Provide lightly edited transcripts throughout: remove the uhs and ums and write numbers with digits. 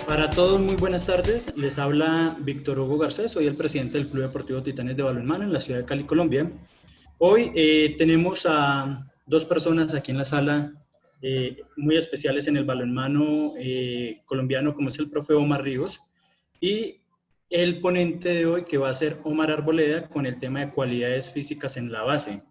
Para todos, muy buenas tardes. Les habla Víctor Hugo Garcés, soy el presidente del Club Deportivo Titanes de Balonmano en la ciudad de Cali, Colombia. Hoy tenemos a dos personas aquí en la sala muy especiales en el balonmano colombiano, como es el profe Omar Ríos, y el ponente de hoy que va a ser Omar Arboleda con el tema de cualidades físicas en la base.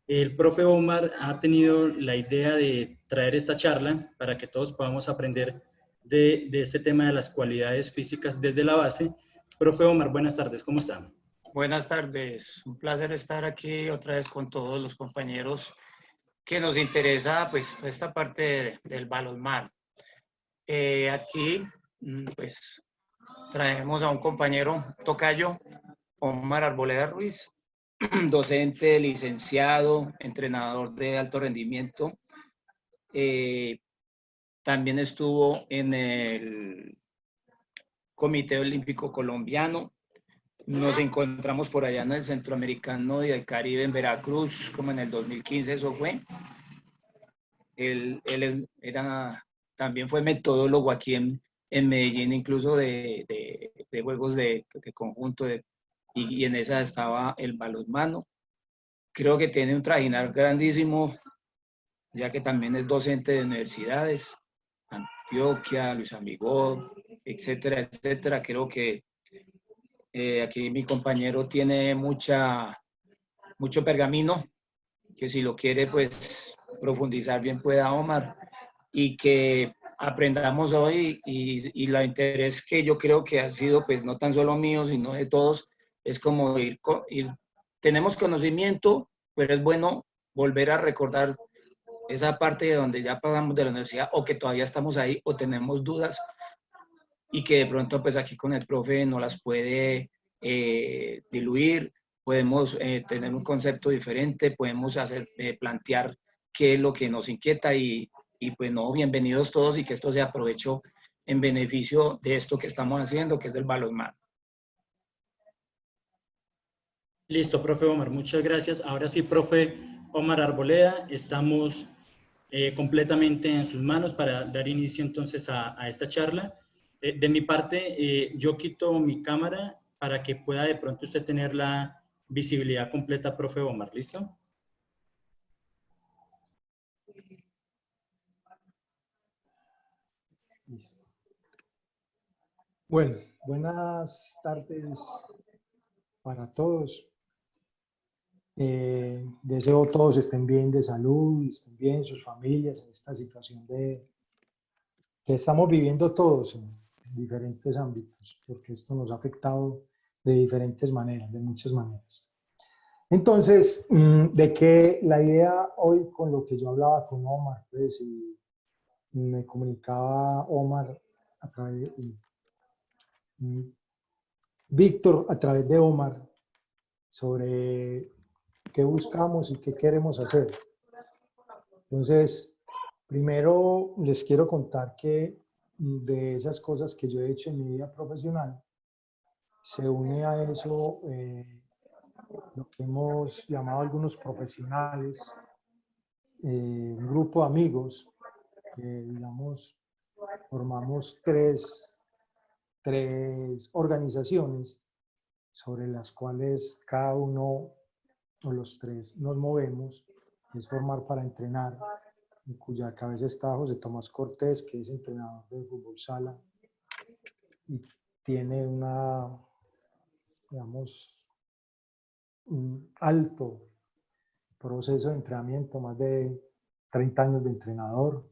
El profe Omar ha tenido la idea de traer esta charla para que todos podamos aprender de este tema de las cualidades físicas desde la base. Profe Omar, buenas tardes, ¿cómo está? Buenas tardes, un placer estar aquí otra vez con todos los compañeros que nos interesa pues esta parte del balonmano. Aquí pues traemos a un compañero tocayo, Omar Arboleda Ruiz, docente, licenciado, entrenador de alto rendimiento. También estuvo en el Comité Olímpico Colombiano. Nos encontramos por allá en el Centroamericano y el Caribe en Veracruz, como en el 2015 eso fue. También fue metodólogo aquí en Medellín, incluso de juegos de conjunto, y en esa estaba el balonmano. Creo que tiene un trajinar grandísimo, ya que también es docente de universidades, Antioquia, Luis Amigó, etcétera, etcétera. Creo que aquí mi compañero tiene mucho pergamino, que si lo quiere pues profundizar bien pueda Omar, y que aprendamos hoy y la interés que yo creo que ha sido pues no tan solo mío sino de todos, es como ir tenemos conocimiento, pero es bueno volver a recordar esa parte de donde ya pasamos de la universidad o que todavía estamos ahí o tenemos dudas y que de pronto pues aquí con el profe no las puede diluir, podemos tener un concepto diferente, podemos plantear qué es lo que nos inquieta y pues no, bienvenidos todos y que esto se aproveche en beneficio de esto que estamos haciendo, que es el balonmano. Listo, profe Omar, muchas gracias. Ahora sí, profe Omar Arboleda, estamos completamente en sus manos para dar inicio entonces a esta charla. De mi parte, yo quito mi cámara para que pueda de pronto usted tener la visibilidad completa, profe Omar, ¿listo? Listo. Bueno, buenas tardes para todos. Deseo todos estén bien de salud, estén bien sus familias en esta situación que estamos viviendo todos en diferentes ámbitos, porque esto nos ha afectado de diferentes maneras, de muchas maneras. Entonces, de que la idea hoy con lo que yo hablaba con Omar, pues, y me comunicaba Omar a través de Víctor a través de Omar sobre qué buscamos y qué queremos hacer. Entonces, primero les quiero contar que de esas cosas que yo he hecho en mi vida profesional, se une a eso lo que hemos llamado algunos profesionales, un grupo de amigos que, digamos, formamos tres organizaciones sobre las cuales cada uno o los tres nos movemos, es Formar para Entrenar, en cuya cabeza está José Tomás Cortés, que es entrenador de fútbol sala y tiene digamos, un alto proceso de entrenamiento, más de 30 años de entrenador,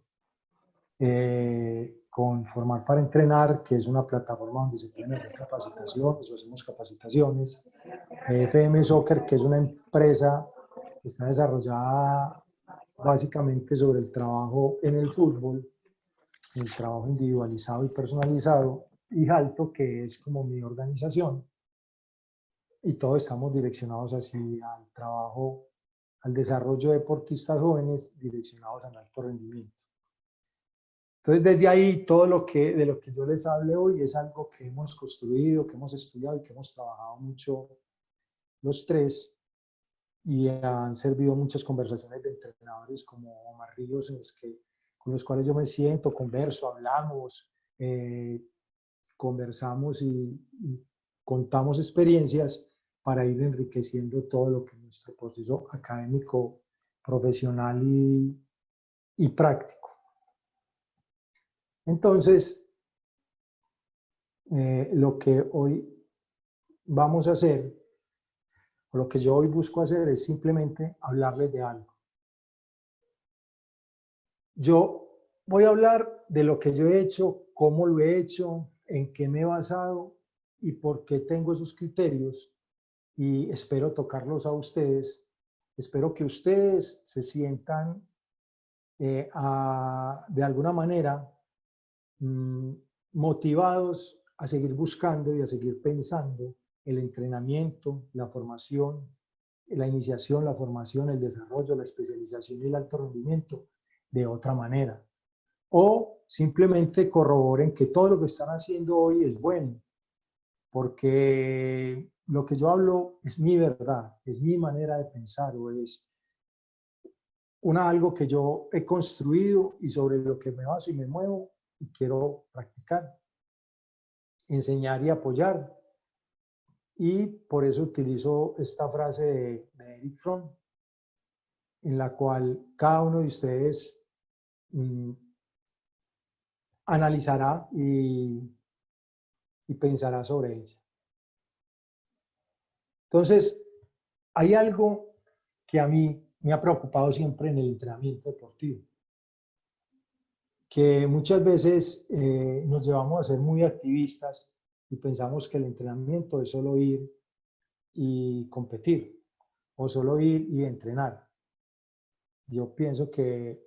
con Formar para Entrenar, que es una plataforma donde se pueden hacer capacitaciones o hacemos capacitaciones, FM Soccer, que es una empresa que está desarrollada básicamente sobre el trabajo en el fútbol, el trabajo individualizado y personalizado, y Alto, que es como mi organización, y todos estamos direccionados hacia el trabajo, al desarrollo de deportistas jóvenes direccionados al alto rendimiento. Entonces, desde ahí, todo de lo que yo les hable hoy es algo que hemos construido, que hemos estudiado y que hemos trabajado mucho los tres, y han servido muchas conversaciones de entrenadores como Omar Ríos, con los cuales yo me siento, converso, hablamos, conversamos y contamos experiencias para ir enriqueciendo todo lo que es nuestro proceso académico, profesional y práctico. Entonces, lo que hoy vamos a hacer, o lo que yo hoy busco hacer, es simplemente hablarles de algo. Yo voy a hablar de lo que yo he hecho, cómo lo he hecho, en qué me he basado y por qué tengo esos criterios, y espero tocarlos a ustedes. Espero que ustedes se sientan de alguna manera motivados a seguir buscando y a seguir pensando el entrenamiento, la formación, la iniciación, la formación, el desarrollo, la especialización y el alto rendimiento de otra manera. O simplemente corroboren que todo lo que están haciendo hoy es bueno, porque lo que yo hablo es mi verdad, es mi manera de pensar, o es algo que yo he construido y sobre lo que me baso y me muevo y quiero practicar, enseñar y apoyar. Y por eso utilizo esta frase de Erich Fromm, en la cual cada uno de ustedes analizará y pensará sobre ella. Entonces, hay algo que a mí me ha preocupado siempre en el entrenamiento deportivo, que muchas veces nos llevamos a ser muy activistas y pensamos que el entrenamiento es solo ir y competir, o solo ir y entrenar. Yo pienso que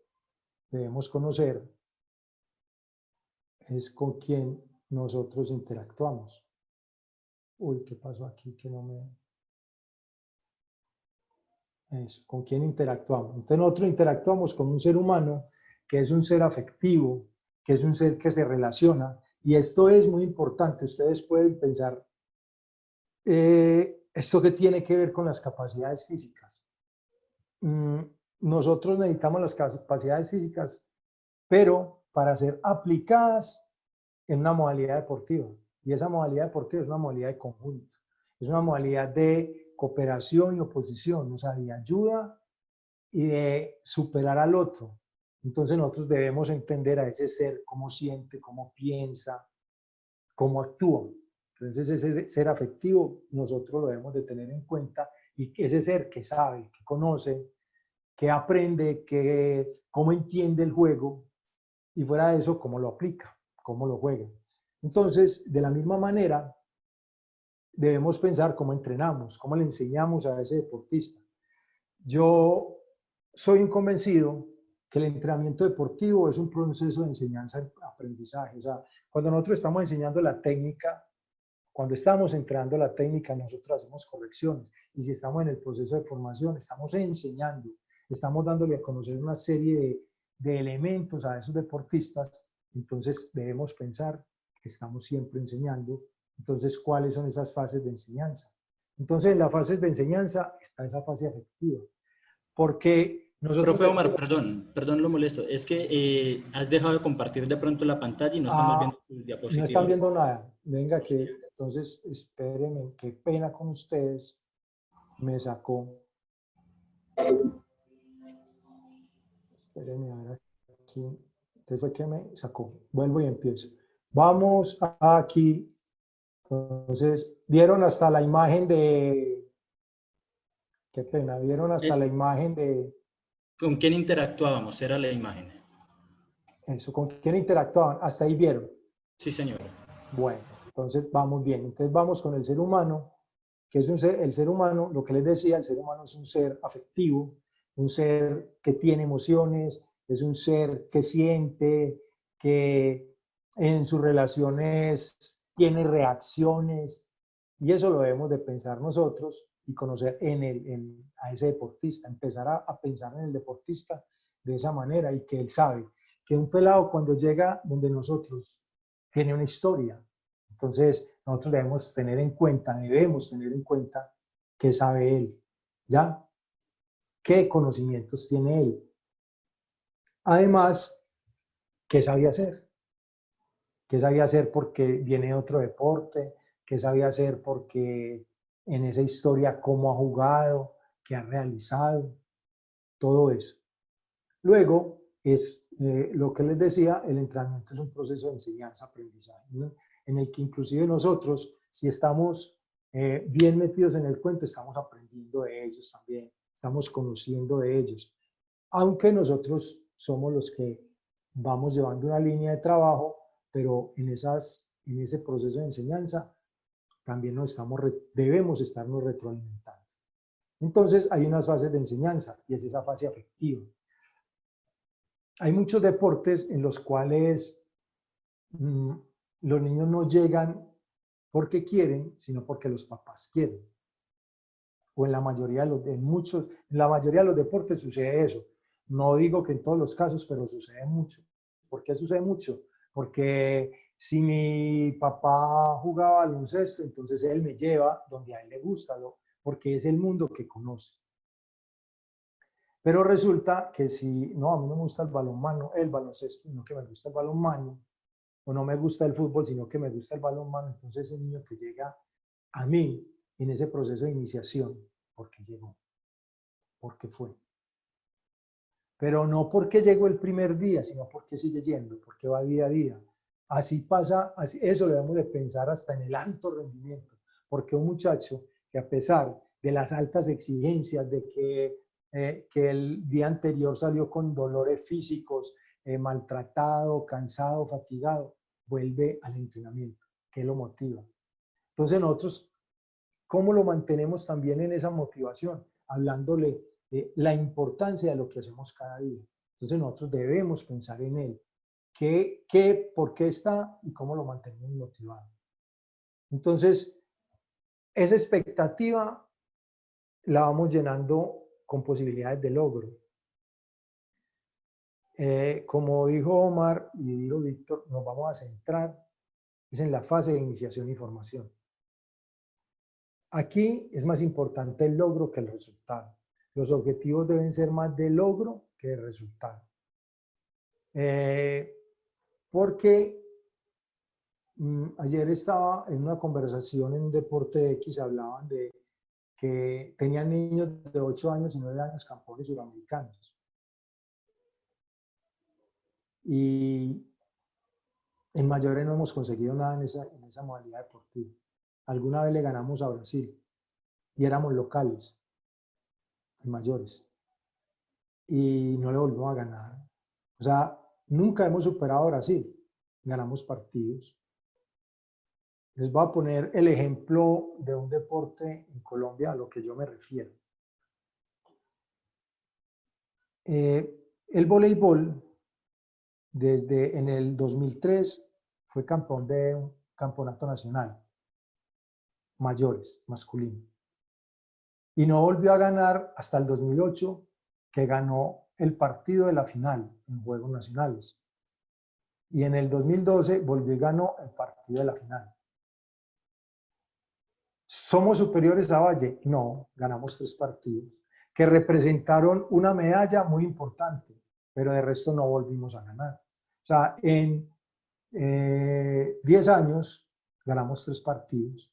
debemos conocer es con quién nosotros interactuamos. Uy, ¿qué pasó aquí? Que no me... Eso, ¿con quién interactuamos? Entonces nosotros interactuamos con un ser humano que es un ser afectivo, que es un ser que se relaciona, y esto es muy importante. Ustedes pueden pensar, ¿esto qué tiene que ver con las capacidades físicas? Nosotros necesitamos las capacidades físicas, pero para ser aplicadas en una modalidad deportiva. Y esa modalidad deportiva es una modalidad de conjunto, es una modalidad de cooperación y oposición, o sea, de ayuda y de superar al otro. Entonces nosotros debemos entender a ese ser, cómo siente, cómo piensa, cómo actúa. Entonces ese ser afectivo nosotros lo debemos de tener en cuenta, y ese ser que sabe, que conoce, que aprende, que cómo entiende el juego, y fuera de eso, cómo lo aplica, cómo lo juega. Entonces, de la misma manera, debemos pensar cómo entrenamos, cómo le enseñamos a ese deportista. Yo soy un convencido que el entrenamiento deportivo es un proceso de enseñanza-aprendizaje. O sea, cuando nosotros estamos enseñando la técnica, cuando estamos entrenando la técnica, nosotros hacemos correcciones. Y si estamos en el proceso de formación, estamos enseñando, estamos dándole a conocer una serie de elementos a esos deportistas. Entonces debemos pensar que estamos siempre enseñando. Entonces, ¿cuáles son esas fases de enseñanza? Entonces, en las fases de enseñanza está esa fase afectiva. Porque nosotros... Profe Omar, perdón lo molesto. Es que has dejado de compartir de pronto la pantalla y no estamos viendo tus no diapositivas. están viendo nada. Venga, que entonces espérenme, qué pena con ustedes. Me sacó. Espérenme, a ver aquí. Entonces fue que me sacó. Vuelvo y empiezo. Vamos aquí. Entonces, vieron hasta la imagen de... Qué pena, vieron hasta la imagen de... ¿Con quién interactuábamos? Era la imagen. Eso, ¿con quién interactuaban? Hasta ahí vieron. Sí, señor. Bueno, entonces vamos bien. Entonces vamos con el ser humano, que es un ser, el ser humano, lo que les decía, el ser humano es un ser afectivo, un ser que tiene emociones, es un ser que siente, que en sus relaciones tiene reacciones, y eso lo debemos de pensar nosotros y conocer a ese deportista, empezar a pensar en el deportista de esa manera, y que él sabe que un pelado cuando llega donde nosotros tiene una historia. Entonces, nosotros debemos tener en cuenta qué sabe él, ¿ya? ¿Qué conocimientos tiene él? Además, ¿qué sabe hacer? qué sabía hacer porque viene de otro deporte, qué sabía hacer porque en esa historia cómo ha jugado, qué ha realizado, todo eso. Luego es lo que les decía, el entrenamiento es un proceso de enseñanza-aprendizaje, ¿no? En el que inclusive nosotros, si estamos bien metidos en el cuento, estamos aprendiendo de ellos también, estamos conociendo de ellos. Aunque nosotros somos los que vamos llevando una línea de trabajo, pero en ese proceso de enseñanza también debemos estarnos retroalimentando. Entonces hay unas fases de enseñanza y es esa fase afectiva. Hay muchos deportes en los cuales los niños no llegan porque quieren, sino porque los papás quieren. O en la mayoría de los deportes sucede eso. No digo que en todos los casos, pero sucede mucho. ¿Por qué sucede mucho? Porque si mi papá jugaba baloncesto, entonces él me lleva donde a él le gusta, porque es el mundo que conoce. Pero resulta que si, no, a mí no me gusta el baloncesto, sino que me gusta el balonmano, o no me gusta el fútbol, sino que me gusta el balonmano, entonces ese niño que llega a mí en ese proceso de iniciación, porque llegó, porque fue. Pero no porque llegó el primer día, sino porque sigue yendo, porque va día a día. Así pasa, eso lo debemos de pensar hasta en el alto rendimiento, porque un muchacho que a pesar de las altas exigencias, de que el día anterior salió con dolores físicos, maltratado, cansado, fatigado, vuelve al entrenamiento. ¿Qué lo motiva? Entonces nosotros, ¿cómo lo mantenemos también en esa motivación? Hablándole de la importancia de lo que hacemos cada día. Entonces nosotros debemos pensar en él. ¿Por qué está y cómo lo mantenemos motivado? Entonces, esa expectativa la vamos llenando con posibilidades de logro. Como dijo Omar y dijo Víctor, nos vamos a centrar en la fase de iniciación y formación. Aquí es más importante el logro que el resultado. Los objetivos deben ser más de logro que de resultado. Porque ayer estaba en una conversación en un deporte X, hablaban de que tenían niños de 8 años y 9 años campeones suramericanos. Y en mayores no hemos conseguido nada en esa modalidad deportiva. Alguna vez le ganamos a Brasil y éramos locales, en mayores. Y no le volvimos a ganar. O sea, nunca hemos superado a Brasil. Ganamos partidos. Les voy a poner el ejemplo de un deporte en Colombia a lo que yo me refiero. El voleibol, desde en el 2003, fue campeón de un campeonato nacional, mayores, masculino. Y no volvió a ganar hasta el 2008, que ganó el partido de la final en Juegos Nacionales. Y en el 2012 volvió y ganó el partido de la final. ¿Somos superiores a Valle? No, ganamos 3 partidos, que representaron una medalla muy importante, pero de resto no volvimos a ganar. O sea, en 10 años ganamos 3 partidos.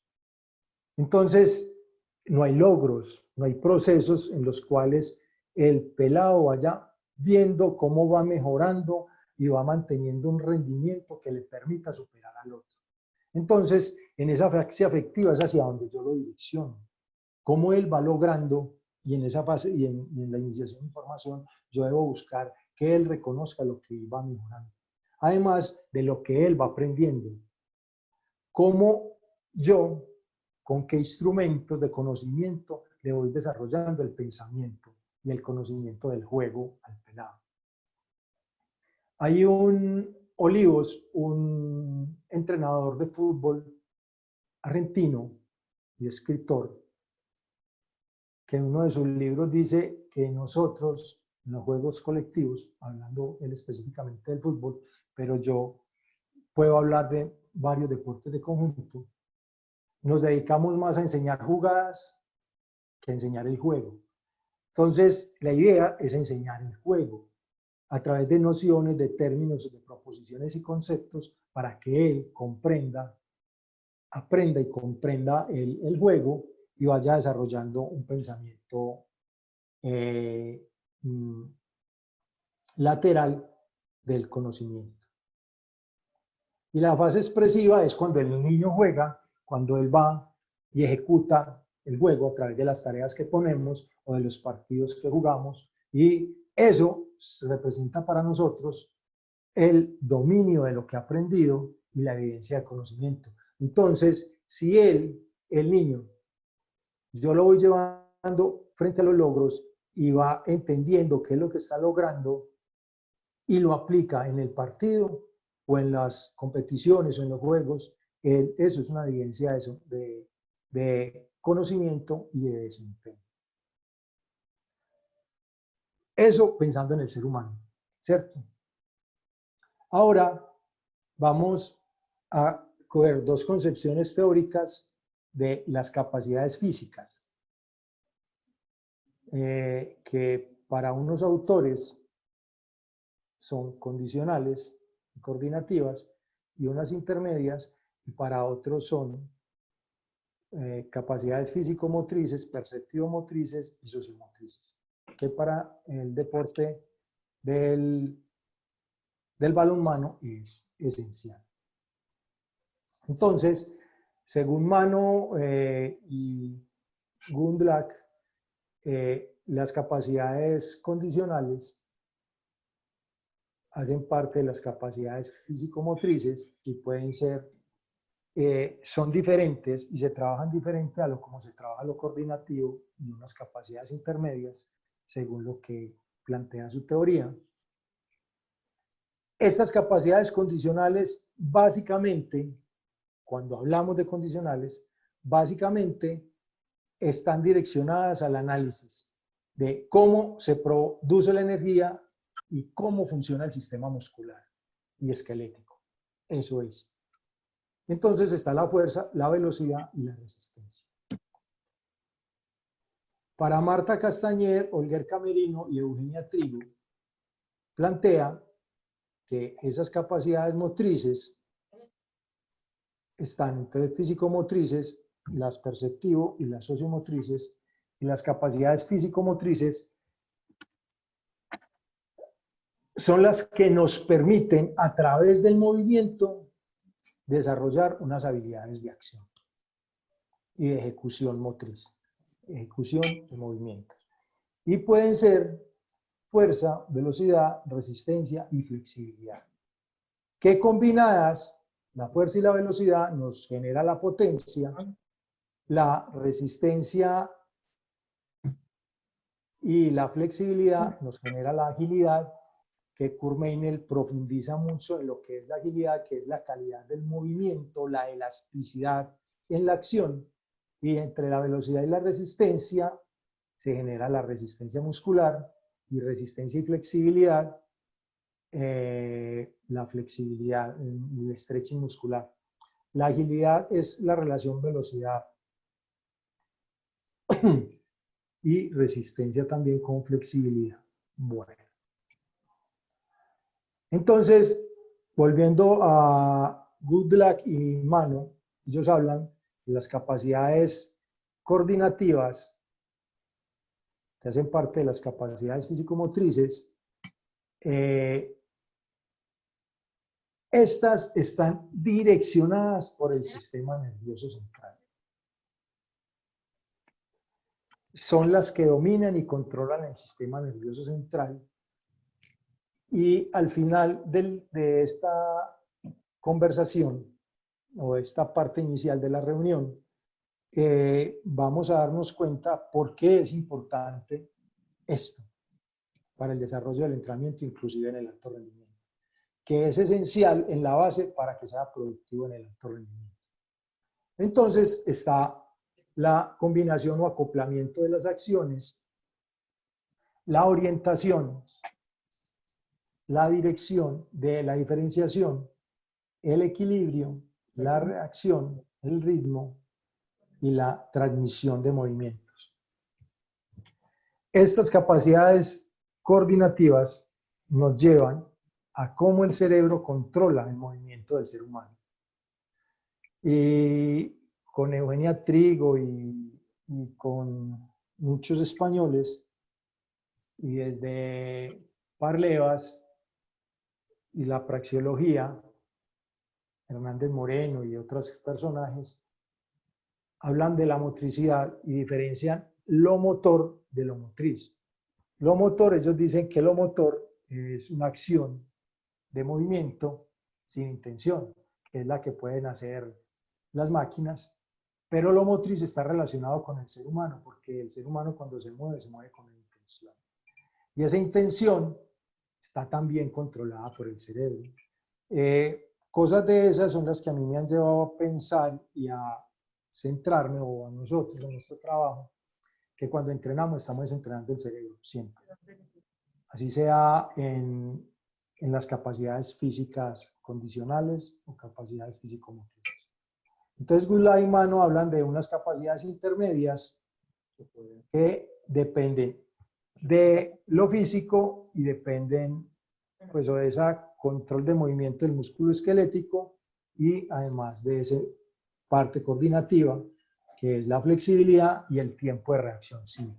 Entonces, no hay logros, no hay procesos en los cuales el pelado vaya viendo cómo va mejorando y va manteniendo un rendimiento que le permita superar al otro. Entonces, en esa fase afectiva es hacia donde yo lo direcciono. Cómo él va logrando, y en esa fase y en la iniciación de formación, yo debo buscar que él reconozca lo que va mejorando. Además de lo que él va aprendiendo. Cómo yo, con qué instrumentos de conocimiento le voy desarrollando el pensamiento y el conocimiento del juego al pelado. Hay Olivos, un entrenador de fútbol argentino y escritor, que en uno de sus libros dice que nosotros, en los juegos colectivos, hablando él específicamente del fútbol, pero yo puedo hablar de varios deportes de conjunto, nos dedicamos más a enseñar jugadas que a enseñar el juego. Entonces, la idea es enseñar el juego a través de nociones, de términos, de proposiciones y conceptos para que él aprenda y comprenda el juego y vaya desarrollando un pensamiento lateral del conocimiento. Y la fase expresiva es cuando el niño juega, cuando él va y ejecuta el juego a través de las tareas que ponemos o de los partidos que jugamos, y eso representa para nosotros el dominio de lo que ha aprendido y la evidencia de conocimiento. Entonces, si el niño, yo lo voy llevando frente a los logros y va entendiendo qué es lo que está logrando y lo aplica en el partido o en las competiciones o en los juegos, eso es una evidencia de conocimiento y de desempeño. Eso pensando en el ser humano, ¿cierto? Ahora vamos a coger dos concepciones teóricas de las capacidades físicas, que para unos autores son condicionales y coordinativas, y unas intermedias, y para otros son capacidades físico-motrices, perceptivo-motrices y sociomotrices, que para el deporte del balonmano es esencial. Entonces, según Mano y Gundlach, las capacidades condicionales hacen parte de las capacidades físico-motrices y pueden ser, son diferentes y se trabajan diferente a lo como se trabaja lo coordinativo y unas capacidades intermedias, según lo que plantea su teoría. Estas capacidades condicionales, básicamente, cuando hablamos de condicionales, básicamente están direccionadas al análisis de cómo se produce la energía y cómo funciona el sistema muscular y esquelético. Eso es. Entonces está la fuerza, la velocidad y la resistencia. Para Marta Castañer, Olguer Camerino y Eugenia Trigo, plantea que esas capacidades motrices están entre físico-motrices, las perceptivo y las sociomotrices, y las capacidades físico-motrices son las que nos permiten, a través del movimiento, desarrollar unas habilidades de acción y de ejecución motriz, ejecución de movimientos. Y pueden ser fuerza, velocidad, resistencia y flexibilidad, que combinadas, la fuerza y la velocidad nos genera la potencia, la resistencia y la flexibilidad nos genera la agilidad, que Kurt Meinel profundiza mucho en lo que es la agilidad, que es la calidad del movimiento, la elasticidad en la acción, y entre la velocidad y la resistencia se genera la resistencia muscular, y resistencia y flexibilidad, la flexibilidad, el stretching muscular. La agilidad es la relación velocidad y resistencia también con flexibilidad. Bueno. Entonces, volviendo a Gundlach y Mano, ellos hablan de las capacidades coordinativas que hacen parte de las capacidades físico-motrices. Estas están direccionadas por el sistema nervioso central. Son las que dominan y controlan el sistema nervioso central. Y al final de esta conversación, o esta parte inicial de la reunión, vamos a darnos cuenta por qué es importante esto para el desarrollo del entrenamiento, inclusive en el alto rendimiento, que es esencial en la base para que sea productivo en el alto rendimiento. Entonces está la combinación o acoplamiento de las acciones, la orientación, la dirección de la diferenciación, el equilibrio, la reacción, el ritmo y la transmisión de movimientos. Estas capacidades coordinativas nos llevan a cómo el cerebro controla el movimiento del ser humano. Y con Eugenia Trigo y con muchos españoles, y desde Parlevas y la praxeología, Hernández Moreno y otros personajes, hablan de la motricidad y diferencian lo motor de lo motriz. Lo motor, ellos dicen que lo motor es una acción de movimiento sin intención, que es la que pueden hacer las máquinas, pero lo motriz está relacionado con el ser humano, porque el ser humano cuando se mueve con una intención. Y esa intención está también controlada por el cerebro. Cosas de esas son las que a mí me han llevado a pensar y a centrarme, o a nosotros en nuestro trabajo, que cuando entrenamos estamos entrenando el cerebro siempre. Así sea en las capacidades físicas condicionales o capacidades físico-motrices. Entonces, Goulart y Mano hablan de unas capacidades intermedias que dependen de lo físico y dependen pues de ese control de movimiento del músculo esquelético y además de esa parte coordinativa que es la flexibilidad y el tiempo de reacción. Sí.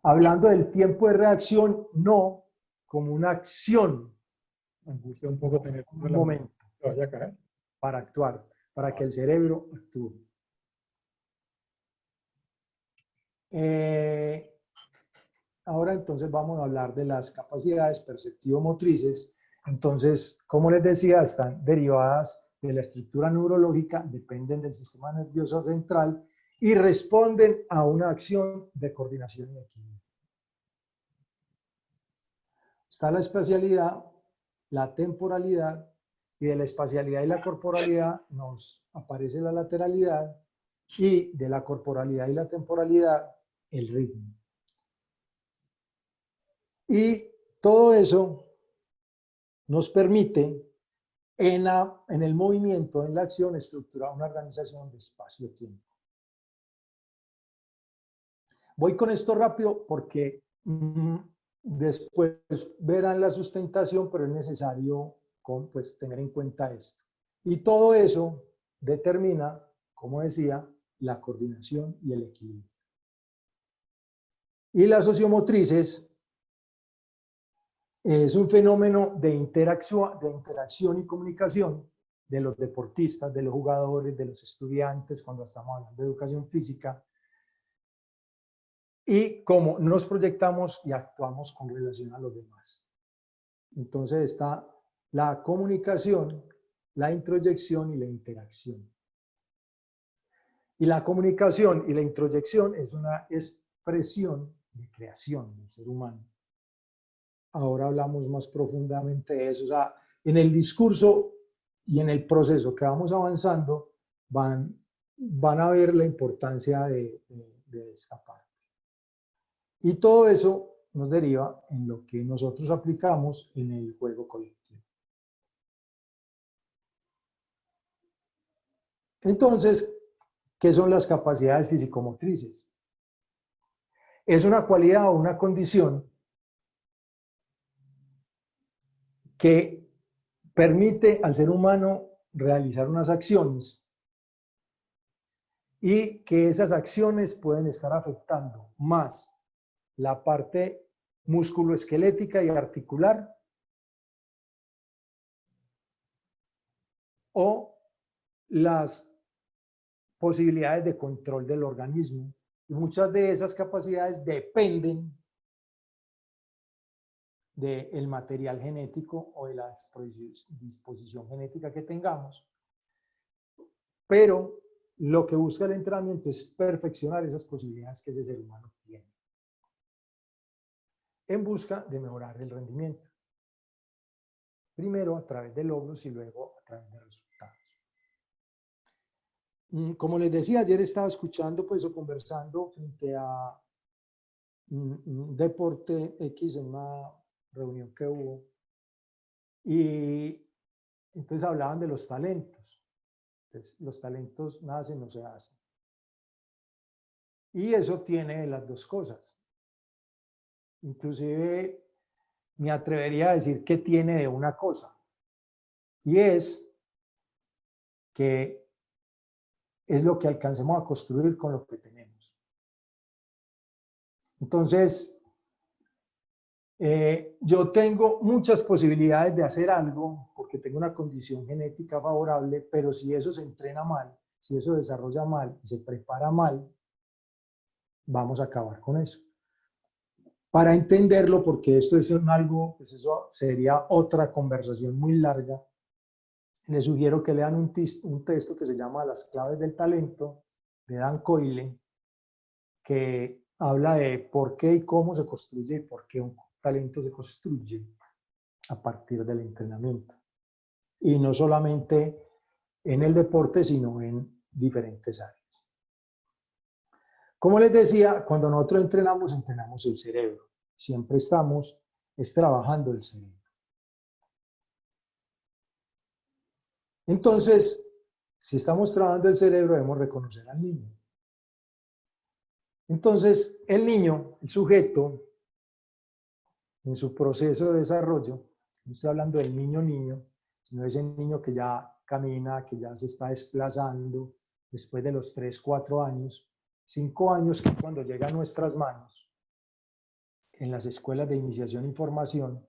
Hablando del tiempo de reacción, no como una acción, un poco tener un momento vaya a caer. para actuar, para que el cerebro actúe. Ahora entonces vamos a hablar de las capacidades perceptivo-motrices. Entonces, como les decía, están derivadas de la estructura neurológica, dependen del sistema nervioso central y responden a una acción de coordinación y equilibrio. Está la espacialidad, la temporalidad, y de la espacialidad y la corporalidad nos aparece la lateralidad, y de la corporalidad y la temporalidad el ritmo. Y todo eso nos permite en el movimiento, en la acción, estructurar una organización de espacio-tiempo. Voy con esto rápido porque después verán la sustentación, pero es necesario pues, tener en cuenta esto. Y todo eso determina, como decía, la coordinación y el equilibrio. Y las sociomotrices es un fenómeno de interacción y comunicación de los deportistas, de los jugadores, de los estudiantes, cuando estamos hablando de educación física, y cómo nos proyectamos y actuamos con relación a los demás. Entonces está la comunicación, la introyección y la interacción. Y la comunicación y la introyección es una expresión de creación del ser humano. Ahora hablamos más profundamente de eso. O sea, en el discurso y en el proceso que vamos avanzando, van a ver la importancia de esta parte. Y todo eso nos deriva en lo que nosotros aplicamos en el juego colectivo. Entonces, ¿qué son las capacidades físico-motrices? Es una cualidad o una condición que permite al ser humano realizar unas acciones y que esas acciones pueden estar afectando más la parte musculoesquelética y articular o las posibilidades de control del organismo. Y muchas de esas capacidades dependen del material genético o de la disposición genética que tengamos. Pero lo que busca el entrenamiento es perfeccionar esas posibilidades que ese ser humano tiene, en busca de mejorar el rendimiento. Primero a través de logros y luego a través de resultados. Como les decía, ayer estaba escuchando pues, o conversando frente a un deporte X en una reunión que hubo, y entonces hablaban de los talentos. Entonces, los talentos nacen o se hacen. Y eso tiene las dos cosas. Inclusive me atrevería a decir que tiene de una cosa, y es que es lo que alcancemos a construir con lo que tenemos. Entonces, yo tengo muchas posibilidades de hacer algo porque tengo una condición genética favorable, pero si eso se entrena mal, si eso se desarrolla mal y se prepara mal, vamos a acabar con eso. Para entenderlo, porque esto es algo, pues eso sería otra conversación muy larga, les sugiero que lean un texto que se llama Las claves del talento, de Dan Coyle, que habla de por qué y cómo se construye y por qué un talento se construye a partir del entrenamiento. Y no solamente en el deporte, sino en diferentes áreas. Como les decía, cuando nosotros entrenamos, entrenamos el cerebro. Siempre estamos trabajando el cerebro. Entonces, si estamos trabajando el cerebro, debemos reconocer al niño. Entonces, el niño, el sujeto, en su proceso de desarrollo, no estoy hablando del niño, sino de ese niño que ya camina, que ya se está desplazando después de los 3, 4 años, 5 años, que cuando llega a nuestras manos, en las escuelas de iniciación y formación,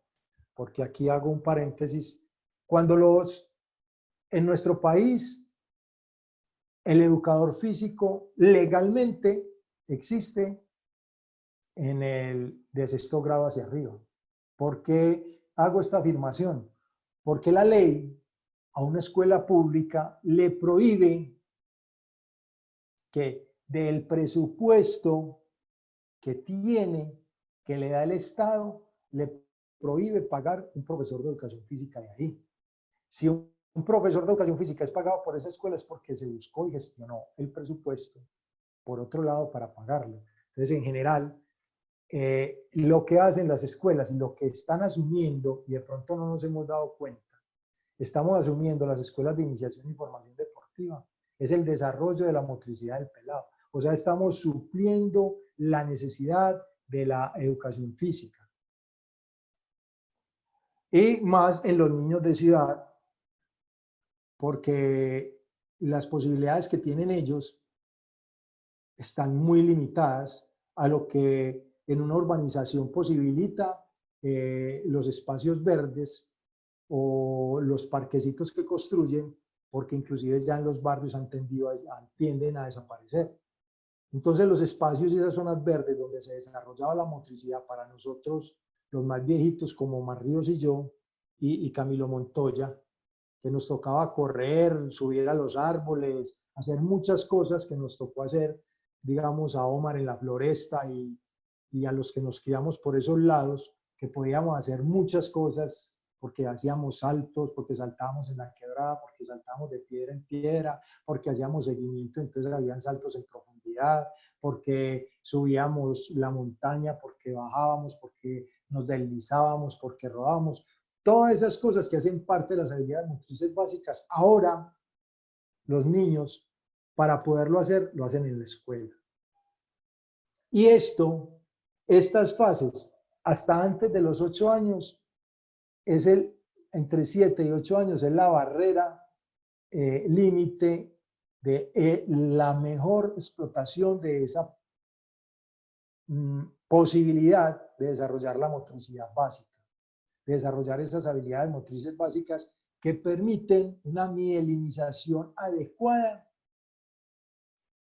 porque aquí hago un paréntesis, en nuestro país, el educador físico legalmente existe de sexto grado hacia arriba. ¿Por qué hago esta afirmación? Porque la ley a una escuela pública le prohíbe que del presupuesto que tiene, que le da el Estado, le prohíbe pagar un profesor de educación física de ahí. Si un profesor de educación física es pagado por esa escuela es porque se buscó y gestionó el presupuesto por otro lado para pagarlo. Entonces, en general, lo que hacen las escuelas y lo que están asumiendo, y de pronto no nos hemos dado cuenta, estamos asumiendo las escuelas de iniciación y formación deportiva, es el desarrollo de la motricidad del pelado. O sea, estamos supliendo la necesidad de la educación física. Y más en los niños de ciudad, porque las posibilidades que tienen ellos están muy limitadas a lo que en una urbanización posibilita los espacios verdes o los parquecitos que construyen, porque inclusive ya en los barrios tienden a desaparecer. Entonces los espacios y esas zonas verdes donde se desarrollaba la motricidad para nosotros, los más viejitos como Marríos y yo, y Camilo Montoya, que nos tocaba correr, subir a los árboles, hacer muchas cosas que nos tocó hacer, digamos, a Omar en la Floresta y a los que nos criamos por esos lados, que podíamos hacer muchas cosas porque hacíamos saltos, porque saltábamos en la quebrada, porque saltábamos de piedra en piedra, porque hacíamos seguimiento, entonces habían saltos en profundidad, porque subíamos la montaña, porque bajábamos, porque nos deslizábamos, porque rodábamos. Todas esas cosas que hacen parte de las habilidades motrices básicas, ahora los niños, para poderlo hacer, lo hacen en la escuela. Y estas fases, hasta antes de los 8 años, entre 7 y 8 años, es la barrera límite de la mejor explotación de esa posibilidad de desarrollar la motricidad básica, de desarrollar esas habilidades motrices básicas que permiten una mielinización adecuada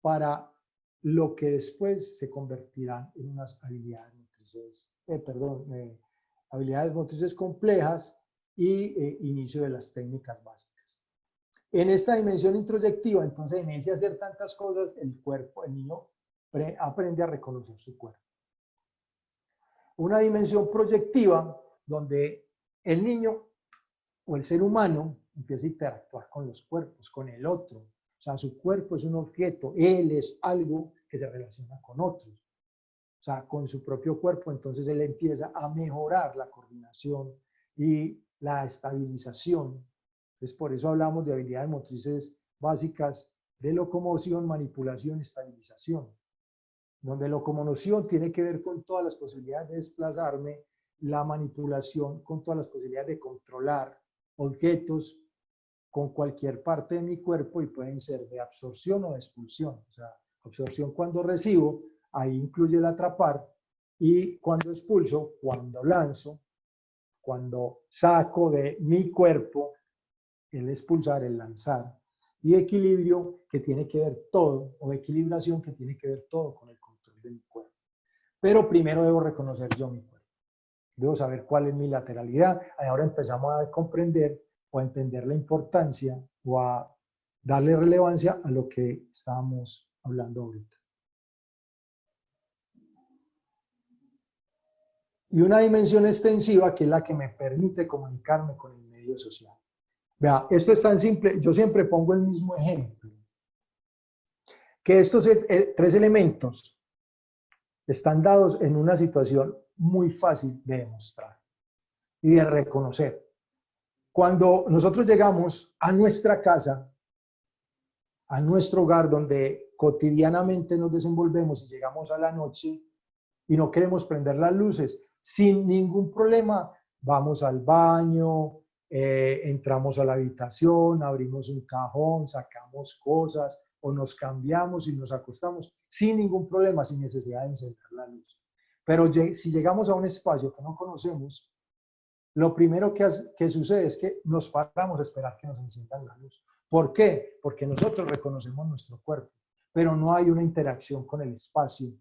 para lo que después se convertirán en unas habilidades motrices, habilidades motrices complejas y inicio de las técnicas básicas. En esta dimensión introyectiva, entonces, en ese hacer tantas cosas, el niño aprende a reconocer su cuerpo. Una dimensión proyectiva, donde el niño o el ser humano empieza a interactuar con los cuerpos, con el otro. O sea, su cuerpo es un objeto, él es algo que se relaciona con otros. O sea, con su propio cuerpo, entonces él empieza a mejorar la coordinación y la estabilización. Entonces, por eso hablamos de habilidades motrices básicas de locomoción, manipulación, estabilización. Donde locomoción tiene que ver con todas las posibilidades de desplazarme la manipulación con todas las posibilidades de controlar objetos con cualquier parte de mi cuerpo y pueden ser de absorción o de expulsión. O sea, absorción cuando recibo, ahí incluye el atrapar, y cuando expulso, cuando lanzo, cuando saco de mi cuerpo, el expulsar, el lanzar. Y equilibrio, que tiene que ver todo, o equilibración, que tiene que ver todo con el control de mi cuerpo. Pero primero debo reconocer yo mi cuerpo. Debo saber cuál es mi lateralidad. Ahora empezamos a comprender o a entender la importancia o a darle relevancia a lo que estábamos hablando ahorita. Y una dimensión extensiva que es la que me permite comunicarme con el medio social. Vea, esto es tan simple, yo siempre pongo el mismo ejemplo. Que estos tres elementos están dados en una situación muy fácil de demostrar y de reconocer. Cuando nosotros llegamos a nuestra casa, a nuestro hogar donde cotidianamente nos desenvolvemos y llegamos a la noche y no queremos prender las luces, sin ningún problema, vamos al baño, entramos a la habitación, abrimos un cajón, sacamos cosas o nos cambiamos y nos acostamos sin ningún problema, sin necesidad de encender la luz. Pero si llegamos a un espacio que no conocemos, lo primero que sucede es que nos paramos a esperar que nos enciendan la luz. ¿Por qué? Porque nosotros reconocemos nuestro cuerpo, pero no hay una interacción con el espacio.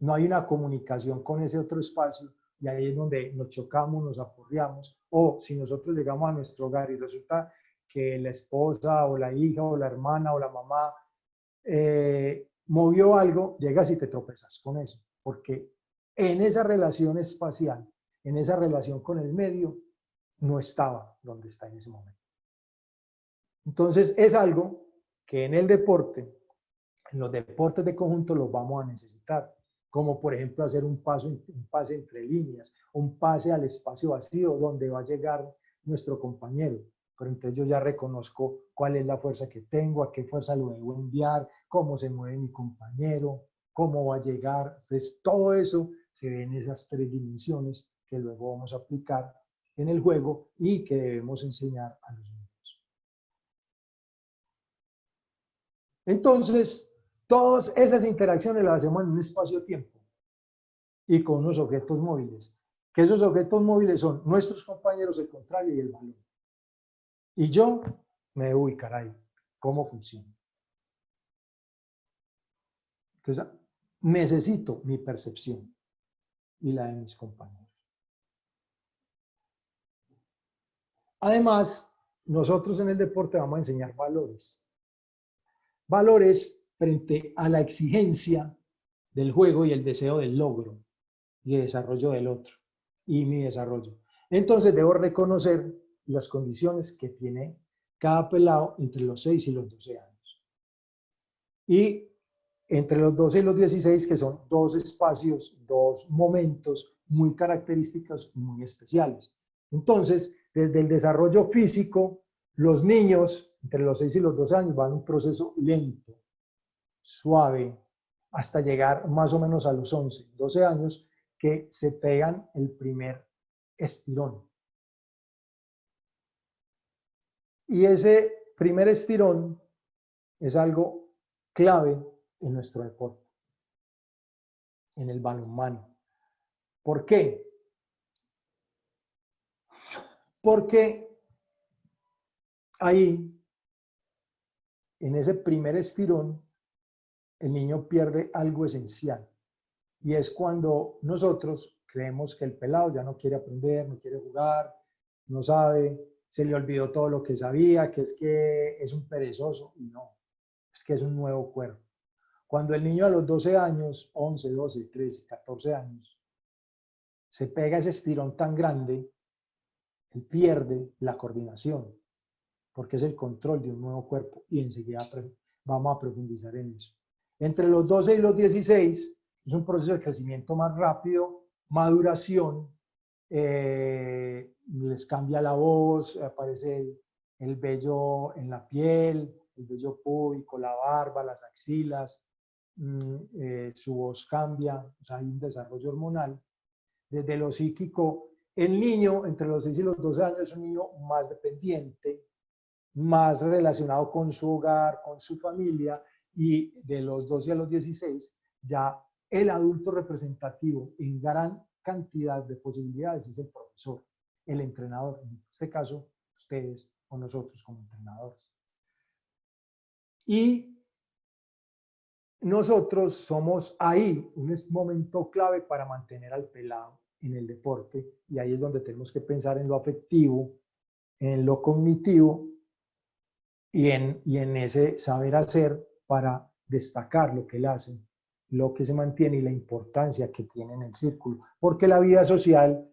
No hay una comunicación con ese otro espacio y ahí es donde nos chocamos, nos apurriamos. O si nosotros llegamos a nuestro hogar y resulta que la esposa o la hija o la hermana o la mamá movió algo, llegas y te tropezas con eso. Porque en esa relación espacial, en esa relación con el medio, no estaba donde está en ese momento. Entonces es algo que en el deporte, en los deportes de conjunto los vamos a necesitar, como por ejemplo hacer un pase entre líneas, un pase al espacio vacío donde va a llegar nuestro compañero. Pero entonces yo ya reconozco cuál es la fuerza que tengo, a qué fuerza lo debo enviar, cómo se mueve mi compañero, cómo va a llegar. Entonces todo eso se ve en esas tres dimensiones que luego vamos a aplicar en el juego y que debemos enseñar a los niños. Entonces, todas esas interacciones las hacemos en un espacio-tiempo y con unos objetos móviles. Que esos objetos móviles son nuestros compañeros, el contrario y el balón. Y yo me debo ubicar ahí. ¿Cómo funciona? Entonces, necesito mi percepción y la de mis compañeros. Además, nosotros en el deporte vamos a enseñar valores. Valores frente a la exigencia del juego y el deseo del logro y el desarrollo del otro y mi desarrollo. Entonces debo reconocer las condiciones que tiene cada pelado entre los 6 y los 12 años. Y entre los 12 y los 16, que son dos espacios, dos momentos muy característicos y muy especiales. Entonces, desde el desarrollo físico, los niños entre los 6 y los 12 años van un proceso lento, suave, hasta llegar más o menos a los 11, 12 años, que se pegan el primer estirón. Y ese primer estirón es algo clave en nuestro deporte, en el balonmano. ¿Por qué? Porque ahí, en ese primer estirón, el niño pierde algo esencial. Y es cuando nosotros creemos que el pelado ya no quiere aprender, no quiere jugar, no sabe, se le olvidó todo lo que sabía, que es un perezoso. Y no, es que es un nuevo cuerpo. Cuando el niño a los 12 años, 11, 12, 13, 14 años, se pega ese estirón tan grande, él pierde la coordinación, porque es el control de un nuevo cuerpo. Y enseguida vamos a profundizar en eso. Entre los 12 y los 16 es un proceso de crecimiento más rápido, maduración, les cambia la voz, aparece el vello en la piel, el vello púbico, la barba, las axilas, su voz cambia, o sea, hay un desarrollo hormonal. desde lo psíquico. El niño entre los 6 y los 12 años es un niño más dependiente, más relacionado con su hogar, con su familia, y de los 12 a los 16 ya el adulto representativo en gran cantidad de posibilidades es el profesor, el entrenador, en este caso ustedes o nosotros como entrenadores. Y nosotros somos ahí un momento clave para mantener al pelado en el deporte, y ahí es donde tenemos que pensar en lo afectivo, en lo cognitivo y en ese saber hacer para destacar lo que él hace, lo que se mantiene y la importancia que tiene en el círculo, porque la vida social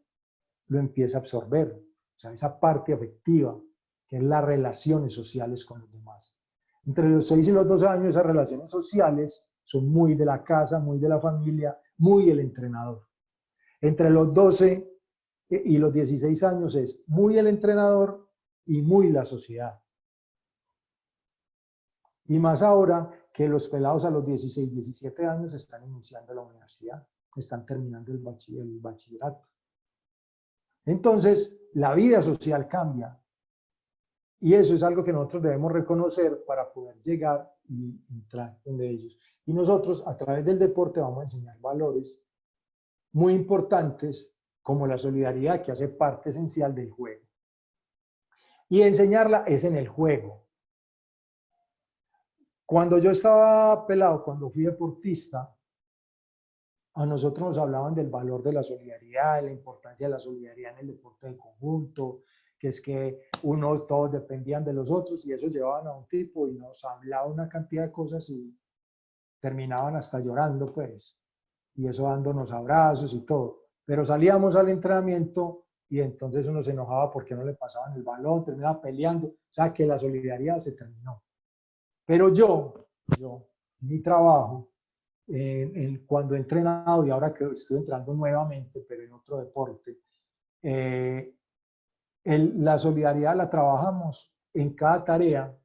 lo empieza a absorber, o sea, esa parte afectiva, que es las relaciones sociales con los demás. Entre los 6 y los 12 años, esas relaciones sociales son muy de la casa, muy de la familia, muy el entrenador. Entre los 12 y los 16 años es muy el entrenador y muy la sociedad. Y más ahora que los pelados a los 16, 17 años están iniciando la universidad, están terminando el bachillerato. Entonces, la vida social cambia. Y eso es algo que nosotros debemos reconocer para poder llegar y entrar donde ellos. Y nosotros, a través del deporte, vamos a enseñar valores muy importantes, como la solidaridad, que hace parte esencial del juego. Y enseñarla es en el juego. Cuando yo estaba pelado, cuando fui deportista, a nosotros nos hablaban del valor de la solidaridad, de la importancia de la solidaridad en el deporte de conjunto, que es que unos todos dependían de los otros, y eso llevaban a un tipo y nos hablaba una cantidad de cosas y terminaban hasta llorando, pues, y eso dándonos abrazos y todo. Pero salíamos al entrenamiento y entonces uno se enojaba porque no le pasaban el balón, terminaba peleando, o sea que la solidaridad se terminó. Pero mi trabajo, cuando he entrenado y ahora que estoy entrando nuevamente, pero en otro deporte, la solidaridad la trabajamos en cada tarea,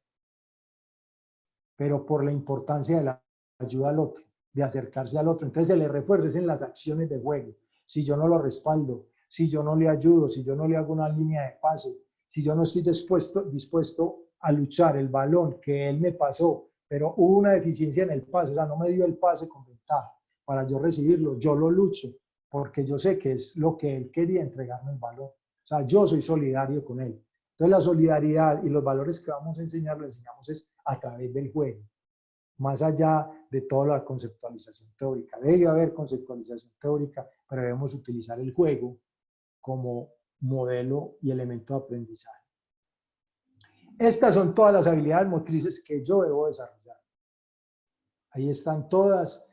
pero por la importancia de la ayuda al otro, de acercarse al otro. Entonces el refuerzo es en las acciones de juego. Si yo no lo respaldo, si yo no le ayudo, si yo no le hago una línea de pase, si yo no estoy dispuesto a luchar el balón que él me pasó, pero hubo una deficiencia en el pase, o sea, no me dio el pase con ventaja para yo recibirlo, yo lo lucho, porque yo sé que es lo que él quería, entregarme el balón. O sea, yo soy solidario con él. Entonces la solidaridad y los valores que vamos a enseñar, lo enseñamos es a través del juego, más allá de toda la conceptualización teórica. Debe haber conceptualización teórica, pero debemos utilizar el juego como modelo y elemento de aprendizaje. Estas son todas las habilidades motrices que yo debo desarrollar. Ahí están todas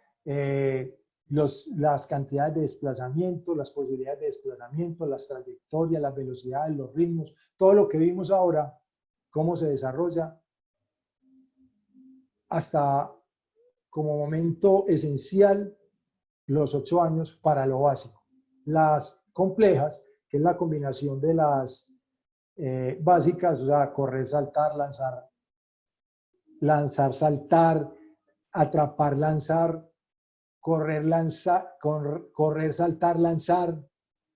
las cantidades de desplazamiento, las posibilidades de desplazamiento, las trayectorias, las velocidades, los ritmos, todo lo que vimos ahora, cómo se desarrolla hasta como momento esencial los 8 años para lo básico. Las complejas, que es la combinación de las básicas, o sea, correr, saltar, lanzar, saltar, atrapar, lanzar, correr, saltar, lanzar.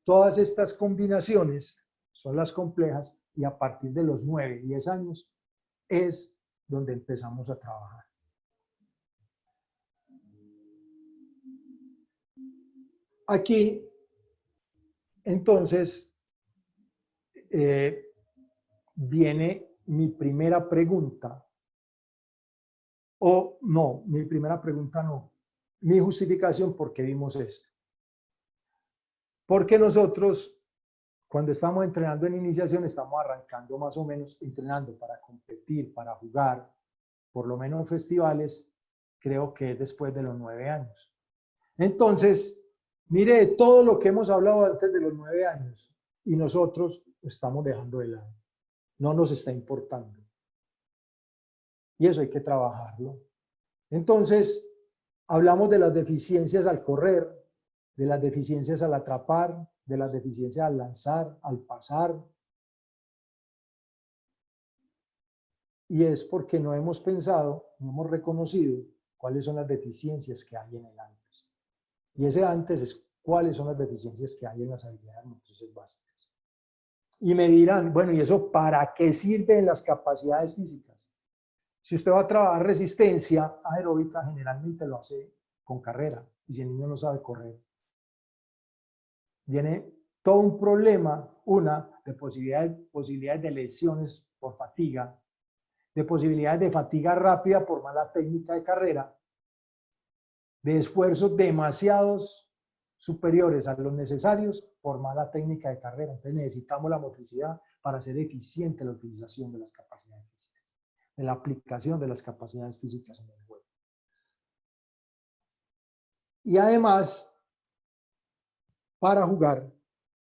Todas estas combinaciones son las complejas, y a partir de los 9, 10 años es donde empezamos a trabajar. Aquí, entonces, viene mi primera pregunta, o no, mi primera pregunta no, mi justificación por qué vimos esto. Porque nosotros, cuando estamos entrenando en iniciación, estamos arrancando más o menos, entrenando para competir, para jugar, por lo menos en festivales, creo que es después de los 9 años. Entonces, mire todo lo que hemos hablado antes de los 9 años, y nosotros estamos dejando de lado. No nos está importando. Y eso hay que trabajarlo. Entonces, hablamos de las deficiencias al correr, de las deficiencias al atrapar, de las deficiencias al lanzar, al pasar. Y es porque no hemos pensado, no hemos reconocido cuáles son las deficiencias que hay en el antes. Y ese antes es cuáles son las deficiencias que hay en las habilidades motrices básicas. Y me dirán, bueno, ¿y eso para qué sirve en las capacidades físicas? Si usted va a trabajar resistencia aeróbica, generalmente lo hace con carrera. Y si el niño no sabe correr, viene todo un problema, de posibilidades de lesiones por fatiga, de posibilidades de fatiga rápida por mala técnica de carrera, de esfuerzos demasiados superiores a los necesarios por mala técnica de carrera. Entonces necesitamos la motricidad para hacer eficiente la utilización de las capacidades físicas, de la aplicación de las capacidades físicas en el juego. Y además, para jugar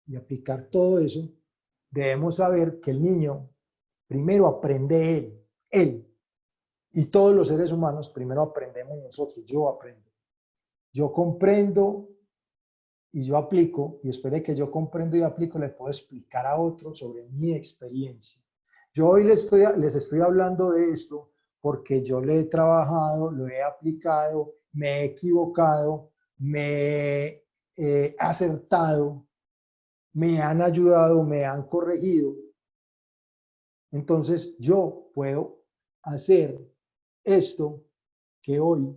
y aplicar todo eso, debemos saber que el niño primero aprende él. Y todos los seres humanos primero aprendemos nosotros, yo aprendo. Yo comprendo y yo aplico, y después de que yo comprendo y aplico, le puedo explicar a otros sobre mi experiencia. Yo hoy les estoy hablando de esto porque yo le he trabajado, lo he aplicado, me he equivocado, me he acertado, me han ayudado, me han corregido. Entonces yo puedo hacer esto que hoy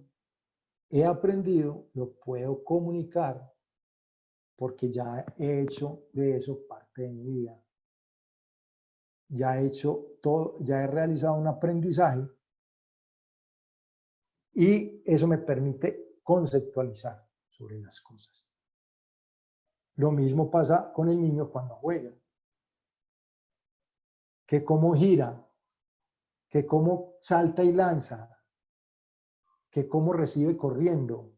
he aprendido, lo puedo comunicar porque ya he hecho de eso parte de mi vida. Ya he hecho todo, ya he realizado un aprendizaje y eso me permite conceptualizar sobre las cosas. Lo mismo pasa con el niño cuando juega. Que cómo gira, que cómo salta y lanza, que cómo recibe corriendo.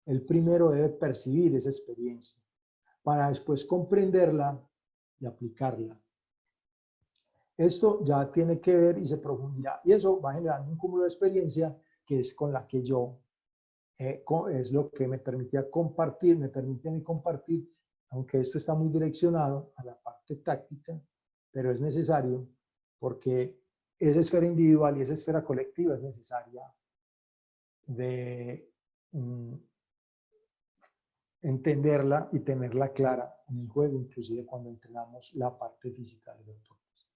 El primero debe percibir esa experiencia para después comprenderla y aplicarla. Esto ya tiene que ver y se profundizará, y eso va a generar un cúmulo de experiencia que es con la que yo, es lo que me permite compartir, aunque esto está muy direccionado a la parte táctica, pero es necesario porque esa esfera individual y esa esfera colectiva es necesaria de entenderla y tenerla clara en el juego, inclusive cuando entrenamos la parte física del deportista.